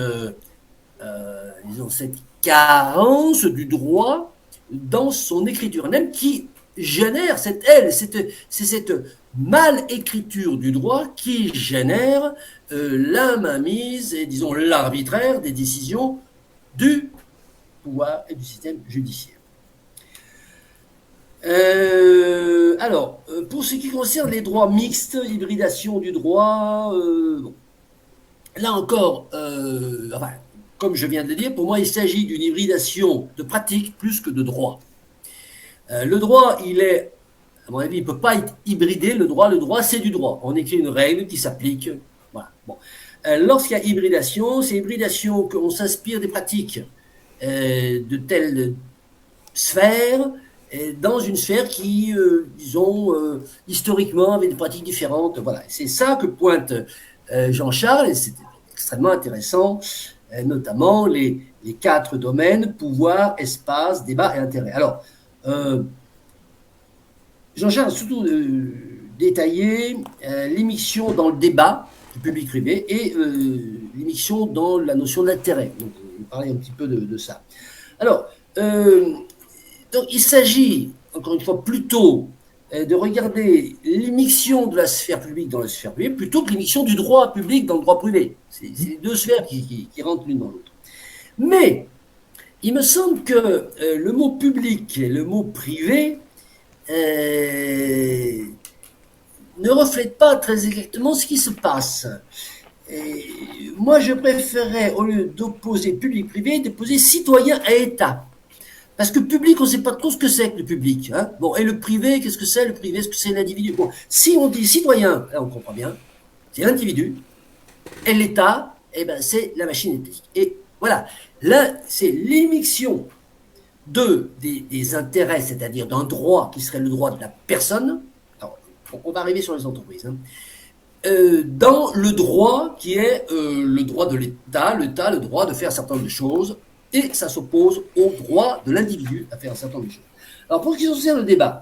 carence du droit dans son écriture même qui génère c'est cette mal-écriture du droit qui génère la mainmise et, disons, l'arbitraire des décisions du pouvoir et du système judiciaire. Alors, pour ce qui concerne les droits mixtes, hybridation du droit, bon. Là encore, enfin, comme je viens de le dire, pour moi, il s'agit d'une hybridation de pratique plus que de droit. Le droit, à mon avis, il ne peut pas être hybridé. Le droit, c'est du droit. On écrit une règle qui s'applique. Voilà. Bon. Lorsqu'il y a hybridation, c'est hybridation qu'on s'inspire des pratiques de telle sphère dans une sphère qui, disons, historiquement avait des pratiques différentes. Voilà. C'est ça que pointe Jean-Charles, et c'est extrêmement intéressant, notamment les 4 domaines: pouvoir, espace, débat et intérêt. Alors, Jean-Charles a surtout détaillé l'émission dans le débat du public-privé et l'émission dans la notion d'intérêt. Donc, je vais parler un petit peu de ça. Alors, donc il s'agit, encore une fois, plutôt de regarder l'émission de la sphère publique dans la sphère privée plutôt que l'émission du droit public dans le droit privé. C'est les 2 sphères qui rentrent l'une dans l'autre. Mais il me semble que le mot public et le mot privé ne reflètent pas très exactement ce qui se passe. Et moi, je préférerais, au lieu d'opposer public-privé, d'opposer citoyen et État. Parce que public, on ne sait pas trop ce que c'est que le public. Hein. Bon, et le privé, qu'est-ce que c'est le privé? Est-ce que c'est l'individu? Bon, si on dit citoyen, là on comprend bien, c'est l'individu, et l'État, eh ben, c'est la machine éthique. Et voilà, là, c'est l'émission des intérêts, c'est-à-dire d'un droit qui serait le droit de la personne. Alors, on va arriver sur les entreprises. Hein. Dans le droit qui est le droit de l'État, le droit de faire un certain nombre de choses, et ça s'oppose au droit de l'individu à faire un certain nombre de choses. Alors, pour ce qui concerne le débat,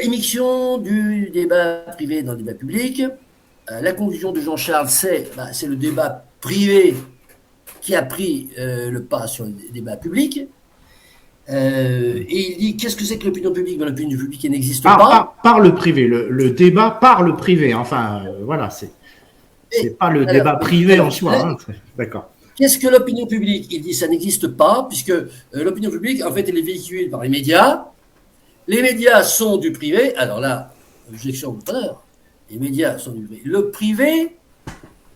émission du débat privé dans le débat public, la conclusion de Jean-Charles, c'est le débat privé qui a pris le pas sur le débat public. Et il dit, qu'est-ce que c'est que l'opinion publique? L'opinion publique, elle n'existe pas. Par le privé, le débat par le privé. Enfin, voilà, c'est pas le débat privé en soi. Hein. D'accord. Qu'est-ce que l'opinion publique? Il dit, ça n'existe pas, puisque l'opinion publique, en fait, elle est véhiculée par les médias. Les médias sont du privé. Alors là, objection tout à l'heure. Les médias sont du privé. Le privé,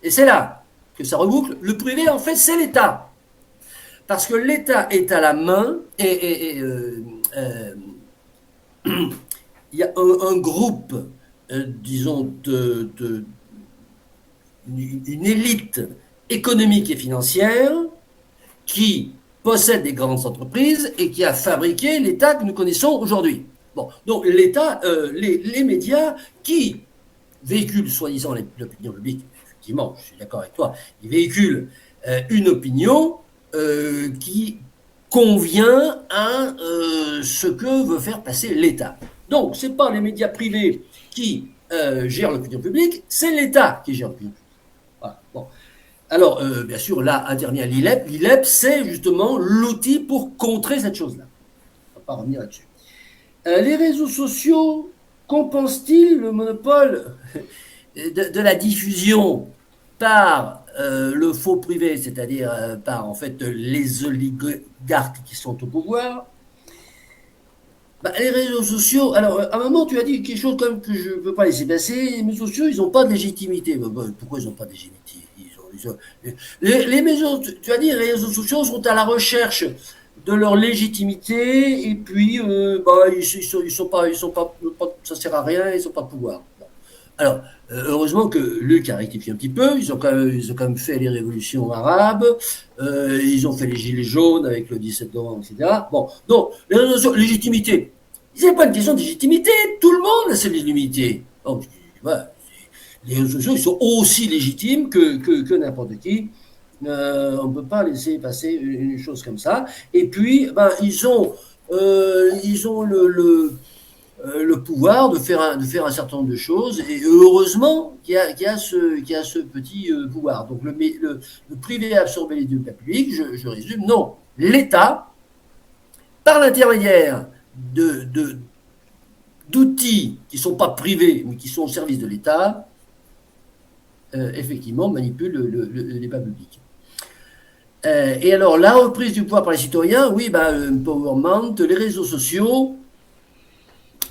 et c'est là que ça reboucle, le privé, en fait, c'est l'État. Parce que l'État est à la main et il y a un groupe, disons, une élite économique et financière qui possède des grandes entreprises et qui a fabriqué l'État que nous connaissons aujourd'hui. Bon, donc l'État, les médias qui véhiculent soi-disant l'opinion publique, effectivement, je suis d'accord avec toi, ils véhiculent une opinion qui convient à ce que veut faire passer l'État. Donc, ce n'est pas les médias privés qui gèrent l'opinion publique, c'est l'État qui gère l'opinion publique. Voilà. Bon. Alors, bien sûr, là intervient l'ILEP. L'ILEP, c'est justement l'outil pour contrer cette chose-là. On ne va pas revenir là-dessus. Les réseaux sociaux compensent-ils le monopole de la diffusion par le faux privé, c'est-à-dire par en fait les oligarques qui sont au pouvoir? Les réseaux sociaux, alors à un moment tu as dit quelque chose comme que je ne peux pas laisser passer, les réseaux sociaux ils n'ont pas de légitimité. Pourquoi ils n'ont pas de légitimité? Les maisons, tu as dit, les réseaux sociaux sont à la recherche de leur légitimité et puis ils sont pas, ça sert à rien, ils sont pas de pouvoir. Bon. Alors heureusement que Luc a rectifié un petit peu, ils ont quand même fait les révolutions arabes, ils ont fait les gilets jaunes avec le 17 novembre, etc. Bon, donc les réseaux sociaux, légitimité, c'est pas une question de légitimité, tout le monde a sa légitimité. Donc, voilà. Les réseaux sociaux, ils sont aussi légitimes que n'importe qui. On ne peut pas laisser passer une chose comme ça. Et puis, ils ont le pouvoir de faire un certain nombre de choses. Et heureusement qu'il y a ce petit pouvoir. Donc, le privé a absorbé les débats publics. Je résume. Non, l'État, par l'intermédiaire d'outils qui ne sont pas privés, mais qui sont au service de l'État, effectivement, manipule le débat public. Et alors, la reprise du pouvoir par les citoyens, oui, empowerment, les réseaux sociaux,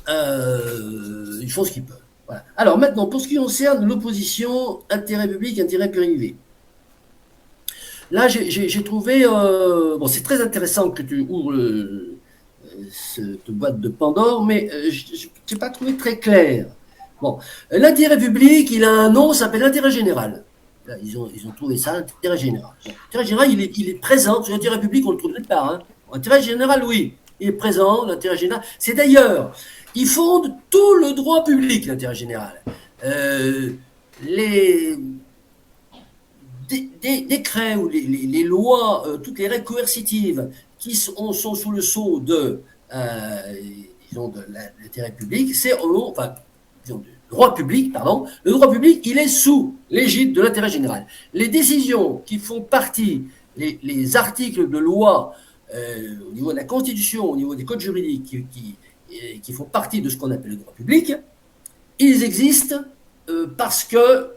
ils font ce qu'ils peuvent. Voilà. Alors maintenant, pour ce qui concerne l'opposition intérêt public, intérêt privé. là, j'ai trouvé, bon, c'est très intéressant que tu ouvres cette boîte de Pandore, mais je n'ai pas trouvé très clair. Bon, l'intérêt public, il a un nom, ça s'appelle l'intérêt général. Là, ils ont trouvé ça, l'intérêt général. Bon, l'intérêt général, il est présent. Sur l'intérêt public, on le trouve nulle part. Hein. L'intérêt général, oui, il est présent. L'intérêt général, c'est d'ailleurs, il fonde tout le droit public, l'intérêt général. Les décrets ou les lois, toutes les règles coercitives qui sont sous le sceau de l'intérêt public, c'est enfin, disons, droit public, pardon. Le droit public, il est sous l'égide de l'intérêt général. Les décisions qui font partie, les articles de loi au niveau de la Constitution, au niveau des codes juridiques qui font partie de ce qu'on appelle le droit public, ils existent parce que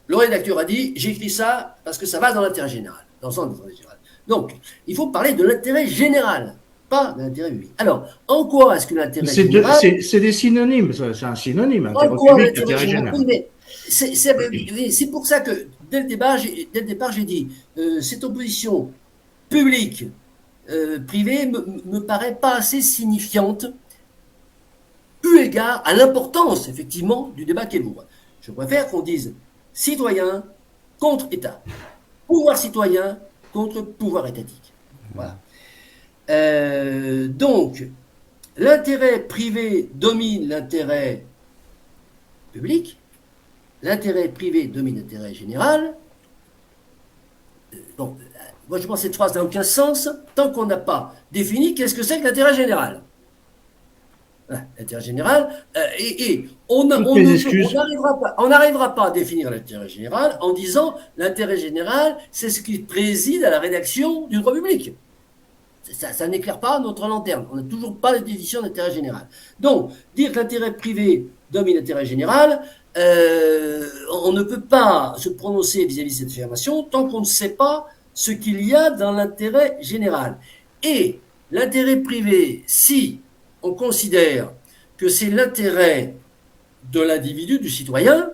le rédacteur a dit « j'écris ça parce que ça va dans l'intérêt général », dans le sens de l'intérêt général. Donc, il faut parler de l'intérêt général, pas de l'intérêt public. Alors, en quoi est-ce que l'intérêt général... C'est des synonymes, c'est un synonyme, intérêt public, intérêt général. C'est pour ça que, dès le départ, j'ai dit cette opposition publique-privée me paraît pas assez signifiante, eu égard à l'importance, effectivement, du débat qui est lourd. Je préfère qu'on dise citoyen contre État, pouvoir citoyen contre pouvoir étatique. Voilà. Donc, l'intérêt privé domine l'intérêt public, l'intérêt privé domine l'intérêt général. Donc, moi je pense que cette phrase n'a aucun sens tant qu'on n'a pas défini qu'est-ce que c'est que l'intérêt général. L'intérêt général, et on n'arrivera pas à définir l'intérêt général en disant l'intérêt général, c'est ce qui préside à la rédaction du droit public. Ça n'éclaire pas notre lanterne. On n'a toujours pas de définition d'intérêt général. Donc, dire que l'intérêt privé domine l'intérêt général, on ne peut pas se prononcer vis-à-vis de cette affirmation tant qu'on ne sait pas ce qu'il y a dans l'intérêt général. Et l'intérêt privé, si on considère que c'est l'intérêt de l'individu, du citoyen,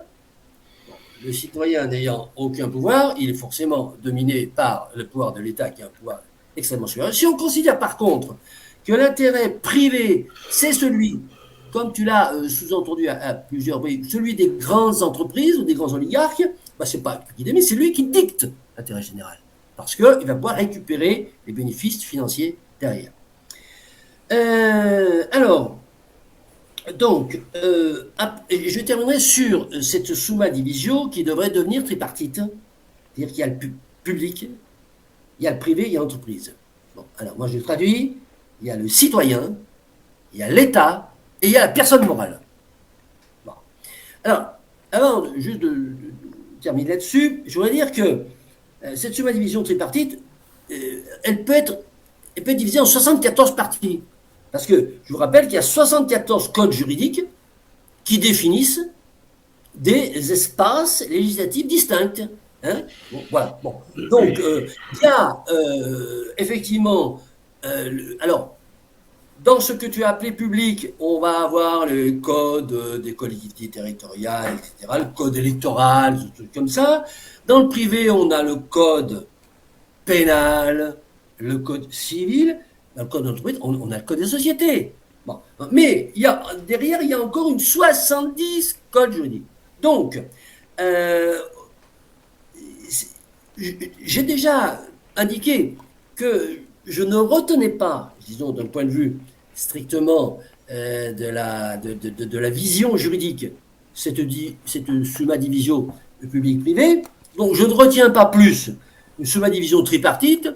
le citoyen n'ayant aucun pouvoir, il est forcément dominé par le pouvoir de l'État qui a un pouvoir extrêmement supérieur. Si on considère par contre que l'intérêt privé, c'est celui, comme tu l'as sous-entendu à plusieurs reprises, celui des grandes entreprises ou des grands oligarques, bah, c'est pas l'idée, mais c'est lui qui dicte l'intérêt général. Parce qu'il va pouvoir récupérer les bénéfices financiers derrière. Alors, donc, je terminerai sur cette summa divisio qui devrait devenir tripartite. C'est-à-dire qu'il y a le public, il y a le privé, il y a l'entreprise. Bon, alors moi je traduis, il y a le citoyen, il y a l'État et il y a la personne morale. Bon. Alors, avant juste de terminer là-dessus, je voudrais dire que cette summa division tripartite, elle peut être divisée en 74 parties. Parce que je vous rappelle qu'il y a 74 codes juridiques qui définissent des espaces législatifs distincts. Hein, bon, voilà. Bon. Donc, il y a effectivement, alors, dans ce que tu as appelé public, on va avoir le code des collectivités territoriales, etc., le code électoral, des trucs comme ça. Dans le privé, on a le code pénal, le code civil. Dans le code d'entreprise, on a le code des sociétés. Bon. Mais derrière, il y a encore une 70 codes juridiques. Donc, j'ai déjà indiqué que je ne retenais pas, disons d'un point de vue strictement de la vision juridique, cette summa divisio public-privé. Donc, je ne retiens pas plus une summa divisio tripartite,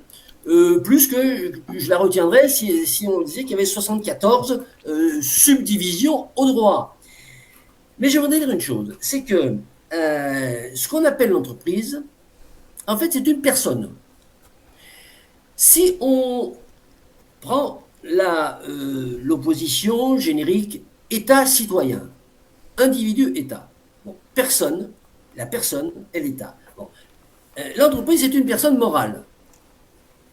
plus que je la retiendrais si on disait qu'il y avait 74 subdivisions au droit. Mais je voudrais dire une chose, c'est que ce qu'on appelle l'entreprise, en fait, c'est une personne. Si on prend l'opposition générique État-citoyen, individu-État, bon, personne, la personne et l'État. Bon. L'entreprise, c'est une personne morale.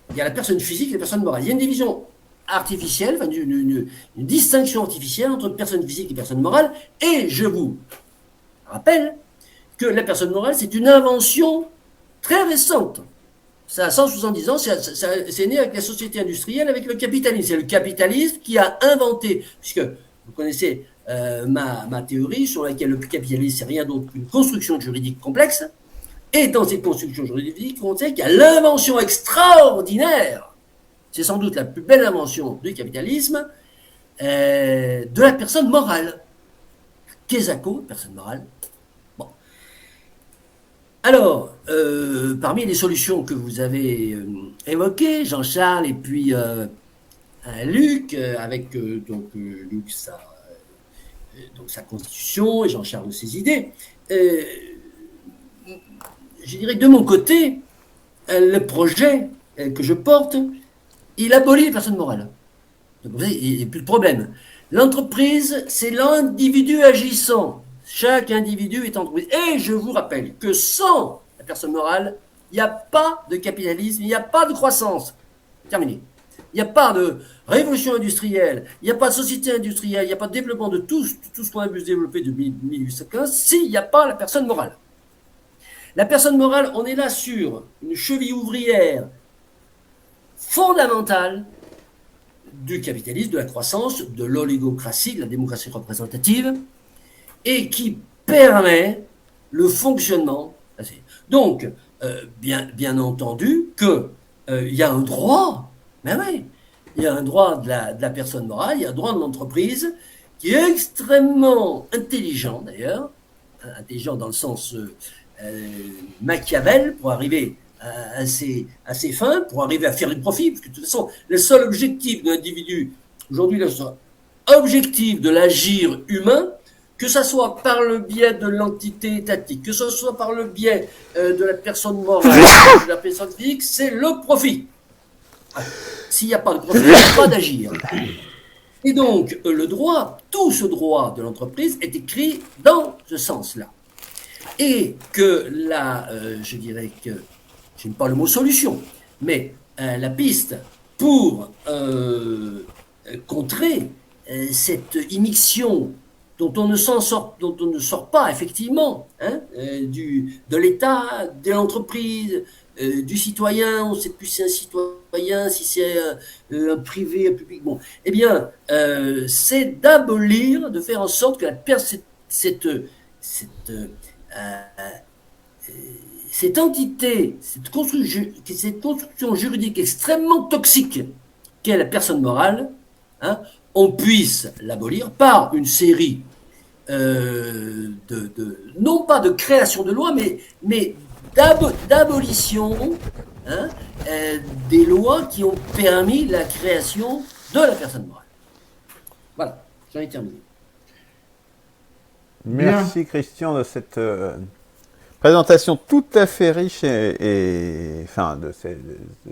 Il y a la personne physique et la personne morale. Il y a une division artificielle, enfin, une distinction artificielle entre personne physique et personne morale. Et je vous rappelle que la personne morale, c'est une invention très récente Ça a 170 ans, c'est né avec la société industrielle, avec le capitalisme. C'est le capitalisme qui a inventé, puisque vous connaissez ma théorie sur laquelle le capitalisme, c'est rien d'autre qu'une construction juridique complexe. Et dans cette construction juridique, on sait qu'il y a l'invention extraordinaire, c'est sans doute la plus belle invention du capitalisme, de la personne morale. Quesaco, personne morale. Bon. Alors, parmi les solutions que vous avez évoquées, Jean-Charles et puis Luc, avec donc Luc donc sa constitution et Jean-Charles ses idées, je dirais que de mon côté, le projet que je porte, il abolit les personnes morales. Donc, il n'y a plus de problème. L'entreprise, c'est l'individu agissant. Chaque individu est entreprise. Et je vous rappelle que sans la personne morale, il n'y a pas de capitalisme, il n'y a pas de croissance. Terminé. Il n'y a pas de révolution industrielle, il n'y a pas de société industrielle, il n'y a pas de développement de tout ce qu'on a vu se développer depuis 1815 s'il n'y a pas la personne morale. La personne morale, on est là sur une cheville ouvrière fondamentale du capitalisme, de la croissance, de l'oligocratie, de la démocratie représentative, et qui permet le fonctionnement. Donc, bien entendu que il y a un droit, mais oui, il y a un droit de la personne morale, il y a un droit de l'entreprise qui est extrêmement intelligent d'ailleurs, intelligent dans le sens Machiavel pour arriver à ses fins, pour arriver à faire du profit, parce que de toute façon, le seul objectif de l'individu, aujourd'hui, le seul objectif de l'agir humain, que ce soit par le biais de l'entité étatique, que ce soit par le biais de la personne morale, de la personne physique, c'est le profit. S'il n'y a pas de profit, il n'y a pas d'agir. Et donc, le droit, tout ce droit de l'entreprise est écrit dans ce sens-là. Et que là, je dirais que, je n'aime pas le mot solution, mais la piste pour contrer cette immixtion dont on ne sort pas effectivement, hein, de l'État, de l'entreprise, du citoyen, on ne sait plus si c'est un citoyen, si c'est un privé, un public. Bon, eh bien, c'est d'abolir, de faire en sorte que cette entité, cette construction juridique extrêmement toxique qu'est la personne morale, hein, on puisse l'abolir par une série non pas de création de lois, mais d'abolition, hein, des lois qui ont permis la création de la personne morale. Voilà, j'en ai terminé. Merci Christian de cette présentation tout à fait riche enfin de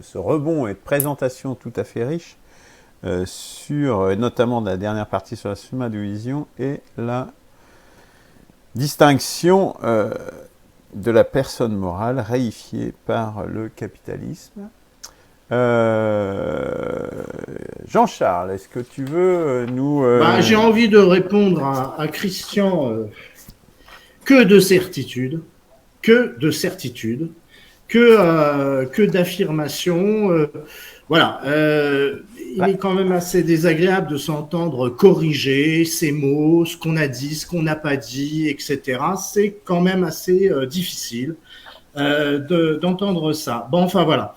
ce rebond et de présentation tout à fait riche sur notamment la dernière partie sur la summa division et la distinction de la personne morale réifiée par le capitalisme. Jean-Charles, est-ce que tu veux nous... J'ai envie de répondre à Christian que de certitude, que d'affirmation. Voilà. Il est quand même assez désagréable de s'entendre corriger ces mots, ce qu'on a dit, ce qu'on n'a pas dit, etc. C'est quand même assez difficile d'entendre ça. Bon, enfin voilà.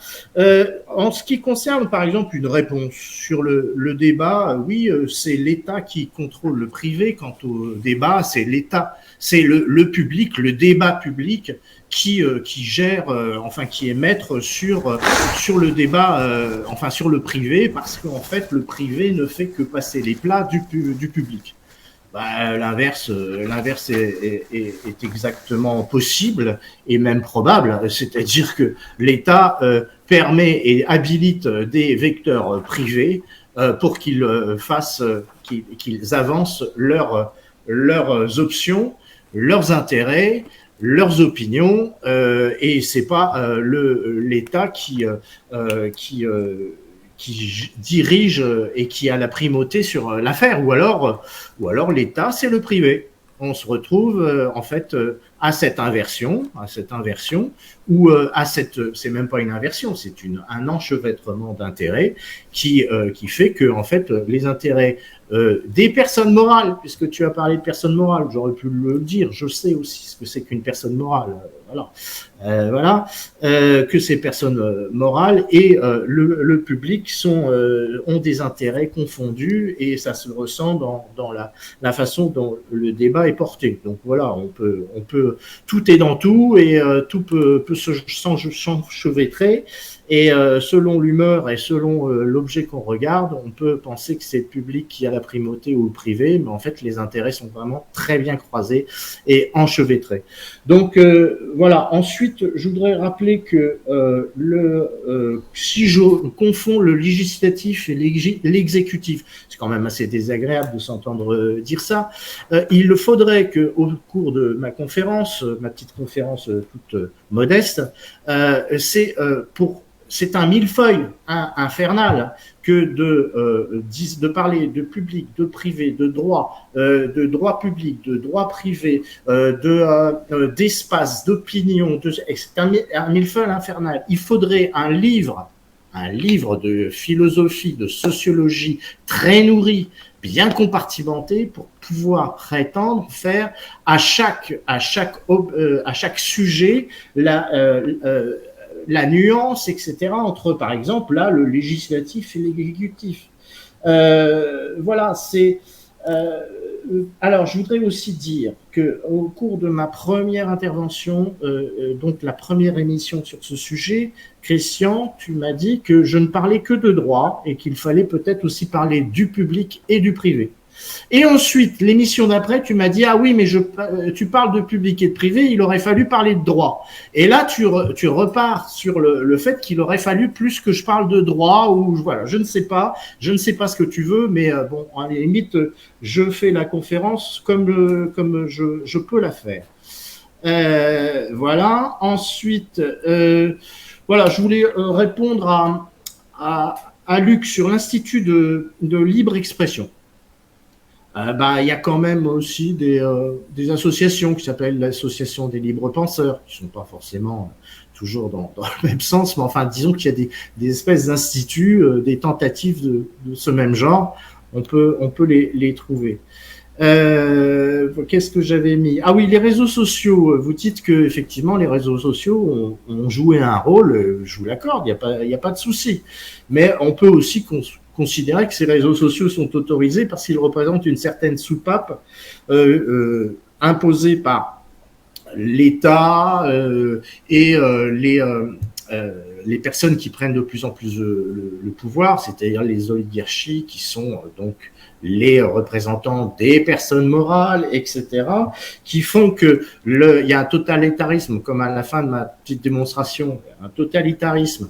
En ce qui concerne, par exemple, une réponse sur le débat, oui, c'est l'État qui contrôle le privé. Quant au débat, c'est l'État, c'est le public, le débat public qui gère, enfin qui est maître sur le débat, enfin sur le privé, parce qu'en fait le privé ne fait que passer les plats du public. L'inverse est exactement possible et même probable, c'est-à-dire que l'État permet et habilite des vecteurs privés pour qu'ils qu'ils avancent leurs options, leurs intérêts, leurs opinions, et c'est pas l'État qui dirige et qui a la primauté sur l'affaire, ou alors l'État c'est le privé. On se retrouve en fait à cette inversion, ou c'est même pas une inversion, c'est un enchevêtrement d'intérêts qui fait que en fait les intérêts des personnes morales, puisque tu as parlé de personnes morales, j'aurais pu le dire, je sais aussi ce que c'est qu'une personne morale, que ces personnes morales et le public ont des intérêts confondus et ça se ressent dans la façon dont le débat est porté. Donc voilà, on peut tout est dans tout et tout peut s'enchevêtrer. Et selon l'humeur et selon l'objet qu'on regarde, on peut penser que c'est le public qui a la primauté ou le privé, mais en fait les intérêts sont vraiment très bien croisés et enchevêtrés. Donc voilà. Ensuite, je voudrais rappeler que si je confonds le législatif et l'exécutif, c'est quand même assez désagréable de s'entendre dire ça. Il faudrait que, au cours de ma petite conférence toute modeste, c'est un millefeuille infernal que de parler de public, de privé, de droit public, de droit privé, d'espace, d'opinion. C'est un millefeuille infernal. Il faudrait un livre de philosophie, de sociologie très nourri, bien compartimenté pour pouvoir prétendre faire à chaque sujet la nuance, etc., entre, par exemple, là, le législatif et l'exécutif. Voilà, c'est... alors, je voudrais aussi dire qu'au cours de ma première intervention, donc la première émission sur ce sujet, Christian, tu m'as dit que je ne parlais que de droit et qu'il fallait peut-être aussi parler du public et du privé. Et ensuite, l'émission d'après, tu m'as dit, ah oui, mais tu parles de public et de privé, il aurait fallu parler de droit. Et là, tu repars sur le fait qu'il aurait fallu plus que je parle de droit, ou voilà, je ne sais pas ce que tu veux, mais bon, à la limite, je fais la conférence comme je peux la faire. Voilà. Ensuite, voilà, je voulais répondre à Luc sur l'Institut de libre expression. Il y a quand même aussi des associations qui s'appellent l'association des libres penseurs, qui sont pas forcément toujours dans le même sens, mais enfin, disons qu'il y a des espèces d'instituts, des tentatives de ce même genre. On peut les trouver. Qu'est-ce que j'avais mis? Ah oui, les réseaux sociaux. Vous dites que effectivement les réseaux sociaux ont joué un rôle. Je vous l'accorde, il y a pas de souci. Mais on peut aussi considérer que ces réseaux sociaux sont autorisés parce qu'ils représentent une certaine soupape imposée par l'État et les personnes qui prennent de plus en plus le pouvoir, c'est-à-dire les oligarchies qui sont donc les représentants des personnes morales, etc., qui font que il y a un totalitarisme, comme à la fin de ma petite démonstration, un totalitarisme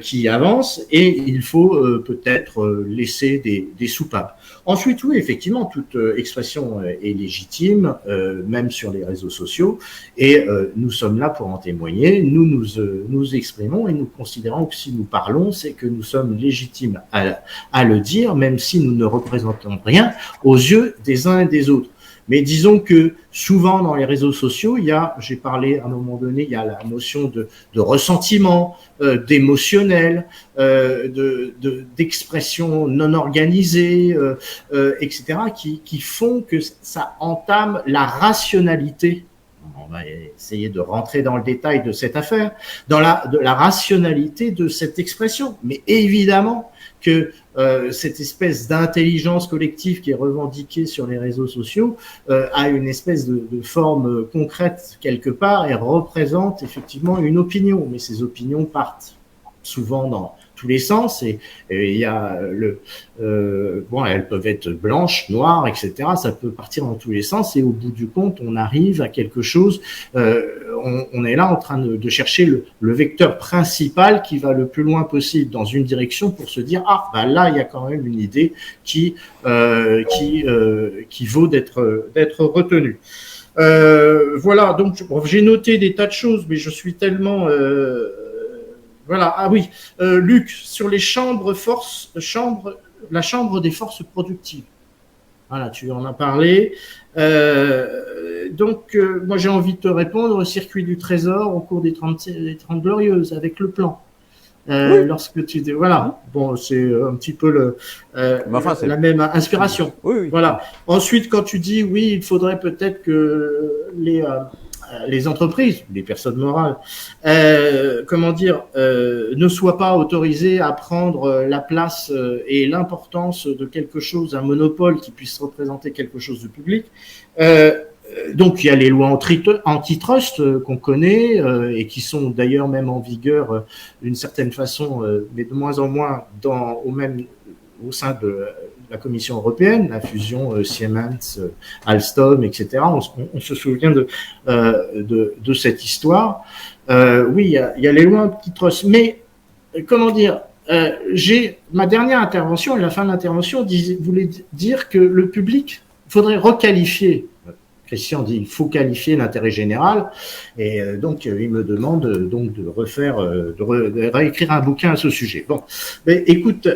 qui avance, et il faut peut-être laisser des soupapes. Ensuite, oui, effectivement, toute expression est légitime, même sur les réseaux sociaux, et nous sommes là pour en témoigner. Nous exprimons et nous considérons que si nous parlons, c'est que nous sommes légitimes à le dire, même si nous ne représentons rien aux yeux des uns et des autres. Mais disons que souvent dans les réseaux sociaux, j'ai parlé à un moment donné, il y a la notion de ressentiment, d'émotionnel, d'expression non organisée, etc., qui font que ça entame la rationalité. On va essayer de rentrer dans le détail de cette affaire, de la rationalité de cette expression. Mais évidemment que cette espèce d'intelligence collective qui est revendiquée sur les réseaux sociaux a une espèce de forme concrète quelque part et représente effectivement une opinion. Mais ces opinions partent souvent dans tous les sens et il y a elles peuvent être blanches, noires, etc. Ça peut partir dans tous les sens et au bout du compte, on arrive à quelque chose. On est là en train de chercher le vecteur principal qui va le plus loin possible dans une direction pour se dire là il y a quand même une idée qui vaut d'être retenue. Voilà, donc j'ai noté des tas de choses, mais je suis tellement voilà. Ah oui, Luc, sur les la chambre des forces productives. Voilà, tu en as parlé. Moi, j'ai envie de te répondre, circuit du trésor au cours des 30 Glorieuses, avec le plan. Oui. Lorsque tu dis, voilà, bon, c'est un petit peu la même inspiration. Oui, oui. Voilà. Ensuite, quand tu dis, oui, il faudrait peut-être que les entreprises, les personnes morales, ne soient pas autorisées à prendre la place et l'importance de quelque chose, un monopole qui puisse représenter quelque chose de public. Donc il y a les lois antitrust qu'on connaît et qui sont d'ailleurs même en vigueur d'une certaine façon, mais de moins en moins au sein de la Commission européenne, la fusion Siemens, Alstom, etc. On se souvient de cette histoire. Oui, il y a les lois antitrust, mais comment dire, ma dernière intervention et la fin de l'intervention voulait dire que le public, il faudrait requalifier. Christian dit il faut qualifier l'intérêt général et donc il me demande donc de réécrire un bouquin à ce sujet. Bon, mais écoute,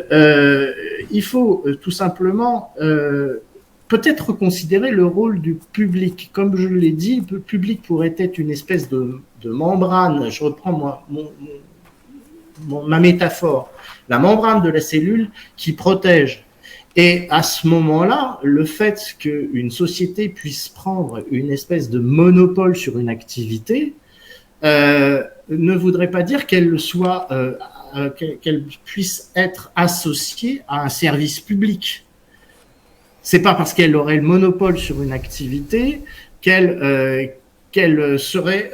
il faut tout simplement peut-être considérer le rôle du public. Comme je l'ai dit, le public pourrait être une espèce de membrane. Je reprends ma métaphore, la membrane de la cellule qui protège. Et à ce moment-là, le fait qu'une société puisse prendre une espèce de monopole sur une activité ne voudrait pas dire qu'elle puisse être associée à un service public. C'est pas parce qu'elle aurait le monopole sur une activité qu'elle jouerait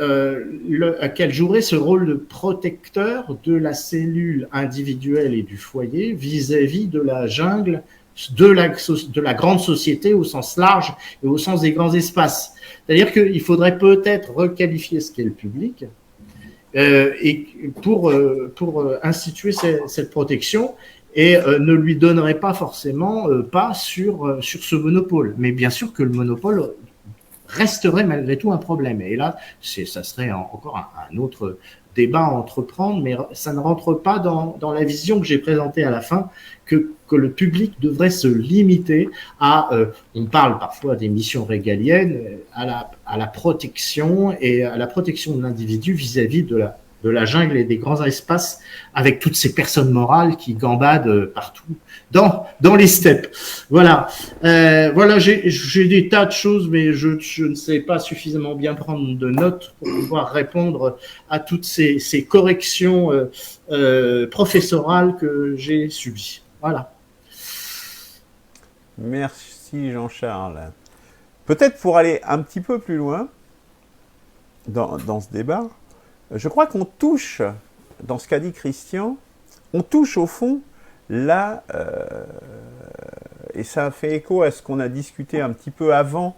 ce rôle de protecteur de la cellule individuelle et du foyer vis-à-vis de la jungle de la grande société au sens large et au sens des grands espaces. C'est-à-dire qu'il faudrait peut-être requalifier ce qu'est le public et pour instituer cette protection et ne lui donnerait pas forcément pas sur ce monopole. Mais bien sûr que le monopole resterait malgré tout un problème. Et là, ça serait encore un autre débat à entreprendre, mais ça ne rentre pas dans la vision que j'ai présentée à la fin, que le public devrait se limiter à, on parle parfois des missions régaliennes, à la protection et à la protection de l'individu vis-à-vis de la jungle et des grands espaces, avec toutes ces personnes morales qui gambadent partout dans les steppes. Voilà. Voilà, j'ai des tas de choses, mais je ne sais pas suffisamment bien prendre de notes pour pouvoir répondre à toutes ces corrections professorales que j'ai subies. Voilà. Merci Jean-Charles. Peut-être pour aller un petit peu plus loin dans ce débat, je crois qu'on touche, dans ce qu'a dit Christian, on touche au fond là, et ça fait écho à ce qu'on a discuté un petit peu avant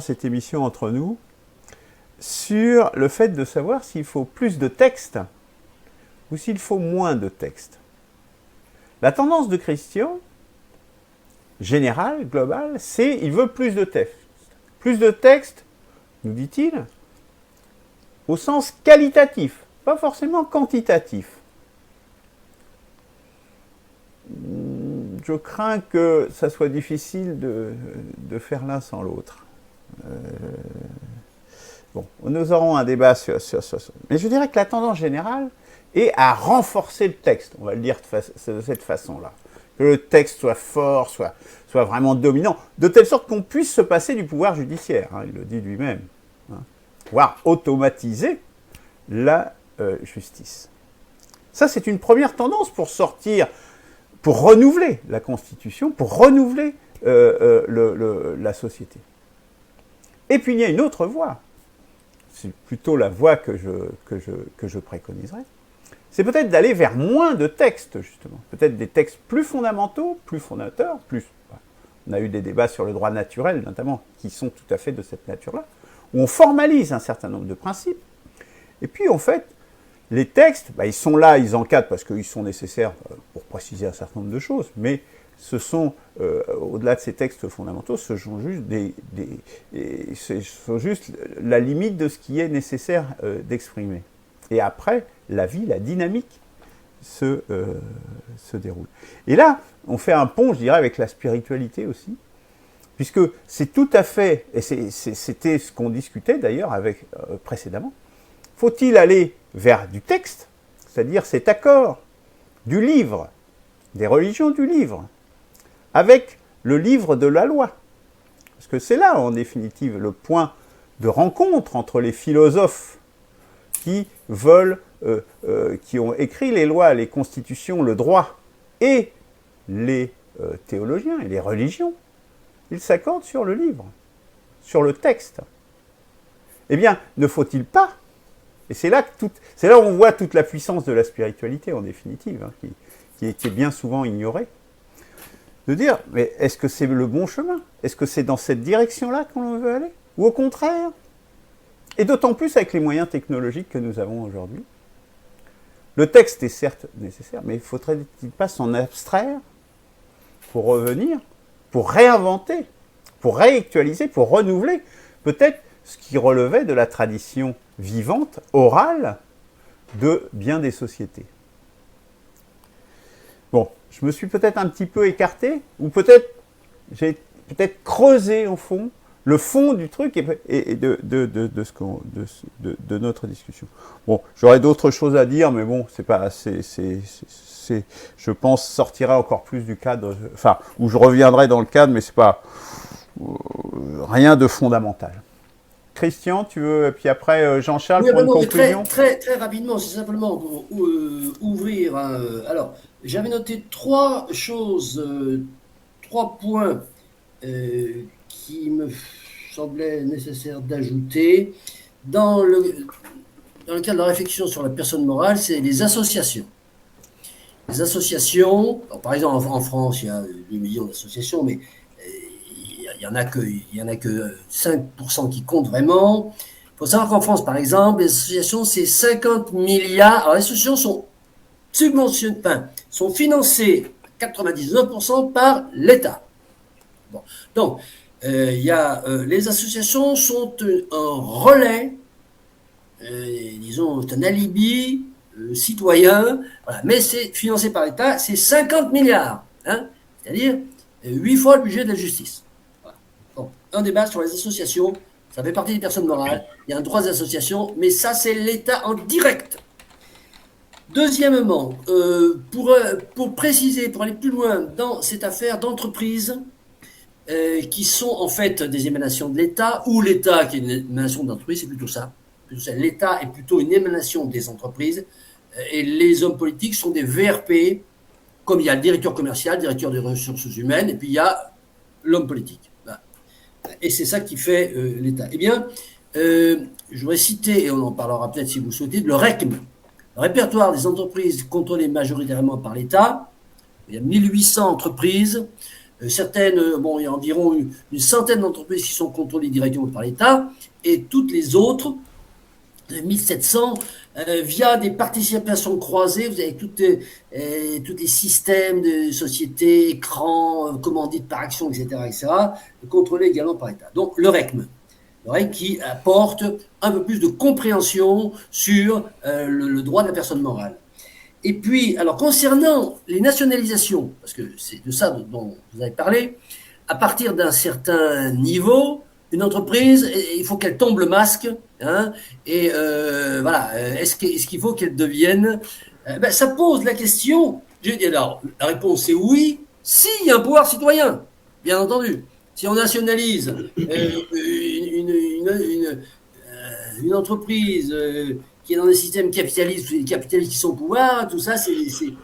cette émission entre nous, sur le fait de savoir s'il faut plus de texte ou s'il faut moins de texte. La tendance de Christian, générale, globale, c'est il veut plus de texte. Plus de texte, nous dit-il, au sens qualitatif, pas forcément quantitatif. Je crains que ça soit difficile de faire l'un sans l'autre. Bon, nous aurons un débat sur ça. Mais je dirais que la tendance générale est à renforcer le texte, on va le dire de cette façon-là. Que le texte soit fort, soit vraiment dominant, de telle sorte qu'on puisse se passer du pouvoir judiciaire, hein, il le dit lui-même. Pouvoir automatiser la justice. Ça, c'est une première tendance pour renouveler la Constitution, pour renouveler la société. Et puis, il y a une autre voie, c'est plutôt la voie que je préconiserais, c'est peut-être d'aller vers moins de textes, justement. Peut-être des textes plus fondamentaux, plus fondateurs, plus... On a eu des débats sur le droit naturel, notamment, qui sont tout à fait de cette nature-là, où on formalise un certain nombre de principes. Et puis, en fait, les textes, ils sont là, ils encadrent parce qu'ils sont nécessaires pour préciser un certain nombre de choses, mais ce sont, au-delà de ces textes fondamentaux, ce sont juste la limite de ce qui est nécessaire d'exprimer. Et après, la vie, la dynamique se déroule. Et là, on fait un pont, je dirais, avec la spiritualité aussi, puisque c'est tout à fait, et c'était ce qu'on discutait d'ailleurs avec précédemment, faut-il aller vers du texte, c'est-à-dire cet accord du livre, des religions du livre, avec le livre de la loi. Parce que c'est là, en définitive, le point de rencontre entre les philosophes qui veulent, qui ont écrit les lois, les constitutions, le droit, et les théologiens et les religions. Ils s'accordent sur le livre, sur le texte. Eh bien, ne faut-il pas, et c'est là où on voit toute la puissance de la spiritualité, en définitive, hein, qui est bien souvent ignorée, de dire, mais est-ce que c'est le bon chemin? Est-ce que c'est dans cette direction-là qu'on veut aller? Ou au contraire? Et d'autant plus avec les moyens technologiques que nous avons aujourd'hui. Le texte est certes nécessaire, mais faudrait-il pas s'en abstraire pour revenir, pour réinventer, pour réactualiser, pour renouveler peut-être ce qui relevait de la tradition vivante, orale, de bien des sociétés. Bon, je me suis peut-être un petit peu écarté, ou peut-être j'ai peut-être creusé au fond, le fond du truc et de notre discussion. Bon, j'aurais d'autres choses à dire, mais bon, c'est pas, je pense, sortira encore plus du cadre, enfin, où je reviendrai dans le cadre, mais c'est pas rien de fondamental. Christian, tu veux, puis après Jean-Charles pour une conclusion. Très rapidement, c'est simplement pour ouvrir. Alors, j'avais noté trois choses, trois points qui me semblait nécessaire d'ajouter dans le cadre de la réflexion sur la personne morale, c'est les associations. Les associations, par exemple en France, il y a 2 millions d'associations, mais il y en a que 5% qui comptent vraiment. Il faut savoir qu'en France, par exemple, les associations, c'est 50 milliards. Alors, les associations sont subventionnées, sont financées 99% par l'État. Bon. Donc, les associations sont un relais, disons, un alibi citoyen, voilà. Mais c'est financé par l'État, c'est 50 milliards, hein, c'est-à-dire 8 fois le budget de la justice. Voilà. Bon, un débat sur les associations, ça fait partie des personnes morales, il y a un droit d'association, mais ça c'est l'État en direct. Deuxièmement, pour préciser, pour aller plus loin dans cette affaire d'entreprise, qui sont en fait des émanations de l'État, ou l'État qui est une émanation d'entreprise, c'est plutôt ça. L'État est plutôt une émanation des entreprises, et les hommes politiques sont des VRP, comme il y a le directeur commercial, le directeur des ressources humaines, et puis il y a l'homme politique. Voilà. Et c'est ça qui fait l'État. Eh bien, je voudrais citer, et on en parlera peut-être si vous souhaitez, le RECM, le répertoire des entreprises contrôlées majoritairement par l'État. Il y a 1800 entreprises. Certaines, bon, il y a environ une centaine d'entreprises qui sont contrôlées directement par l'État, et toutes les autres, 1700, via des participations croisées, vous avez tous les systèmes de société, écrans, commandites par action, etc., contrôlés également par l'État. Donc, le RECM qui apporte un peu plus de compréhension sur le droit de la personne morale. Et puis, alors, concernant les nationalisations, parce que c'est de ça dont vous avez parlé, à partir d'un certain niveau, une entreprise, il faut qu'elle tombe le masque, hein, et voilà, est-ce qu'il faut qu'elle devienne... ça pose la question, alors, la réponse est oui, s'il y a un pouvoir citoyen, bien entendu. Si on nationalise une entreprise... qui est dans un système capitaliste, les capitalistes qui sont au pouvoir, tout ça,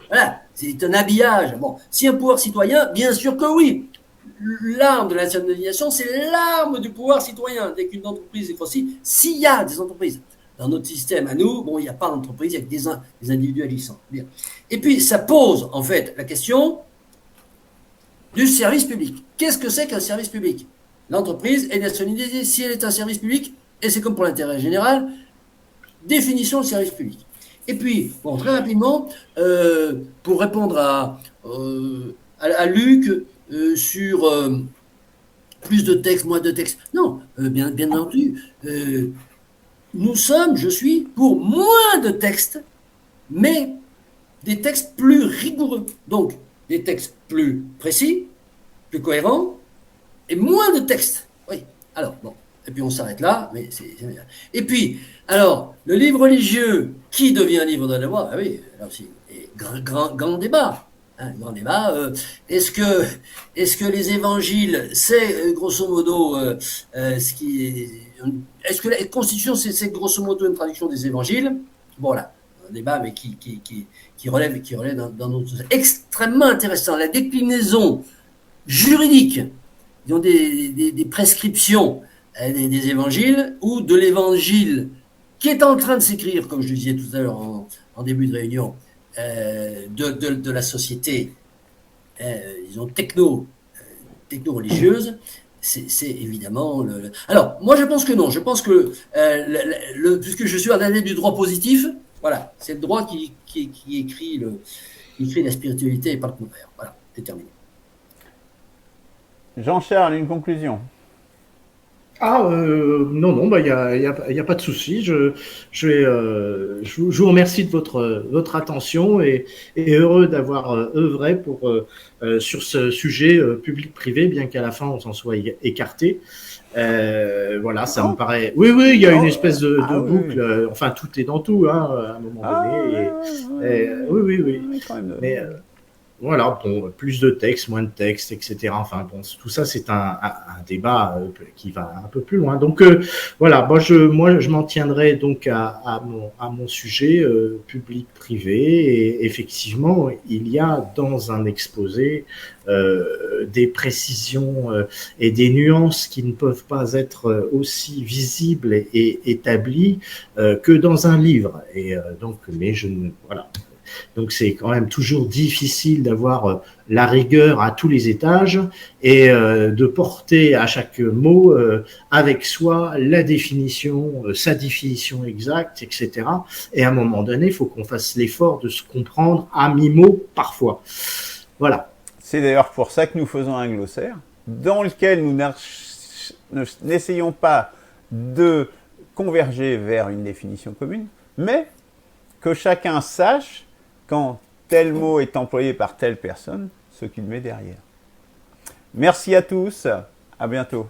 voilà, c'est un habillage. Bon, si un pouvoir citoyen, bien sûr que oui. L'arme de la nationalisation, c'est l'arme du pouvoir citoyen. Dès qu'une entreprise est possible, s'il y a des entreprises dans notre système à nous, bon, il n'y a pas d'entreprise, il y a que des individus agissants. Bien. Et puis, ça pose, en fait, la question du service public. Qu'est-ce que c'est qu'un service public? L'entreprise est nationalisée si elle est un service public, et c'est comme pour l'intérêt général, définition de service public. Et puis, bon, très rapidement, pour répondre à Luc sur plus de textes, moins de textes. Non, bien entendu, je suis pour moins de textes, mais des textes plus rigoureux. Donc, des textes plus précis, plus cohérents, et moins de textes. Oui. Alors, bon. Et puis on s'arrête là, mais c'est bien. Et puis, alors, le livre religieux, qui devient un livre de la loi? Ah oui, là aussi. Et grand débat. Hein, grand débat. Est-ce que les évangiles, c'est grosso modo ce qui est. Est-ce que la Constitution, c'est grosso modo une traduction des évangiles? Bon, là, un débat, mais qui relève dans notre. Extrêmement intéressant. La déclinaison juridique, ils ont des prescriptions des évangiles ou de l'évangile qui est en train de s'écrire, comme je le disais tout à l'heure en début de réunion, de la société, disons, techno-religieuse, c'est évidemment Alors, moi, je pense que non. Je pense que, puisque je suis un adepte du droit positif, voilà, c'est le droit qui écrit la spiritualité et pas le contraire. Voilà, c'est terminé. Jean-Charles, une conclusion? Non, bah, y a pas de souci. Je vous remercie de votre attention et heureux d'avoir œuvré sur ce sujet public-privé, bien qu'à la fin on s'en soit écarté. Voilà, ça me paraît. Oui, il y a une espèce de boucle. Oui. Enfin, tout est dans tout, hein, à un moment donné. Oui. Quand même Mais voilà, bon, plus de texte, moins de texte, etc. Enfin, bon, tout ça, c'est un débat qui va un peu plus loin. Donc, voilà, moi, je m'en tiendrai donc à mon sujet public-privé. Et effectivement, il y a dans un exposé des précisions et des nuances qui ne peuvent pas être aussi visibles et établies que dans un livre. Et donc, mais voilà. Donc c'est quand même toujours difficile d'avoir la rigueur à tous les étages et de porter à chaque mot avec soi la définition, sa définition exacte, etc. Et à un moment donné, il faut qu'on fasse l'effort de se comprendre à mi-mot parfois. Voilà. C'est d'ailleurs pour ça que nous faisons un glossaire dans lequel nous n'essayons pas de converger vers une définition commune, mais que chacun sache quand tel mot est employé par telle personne, ce qu'il met derrière. Merci à tous, à bientôt.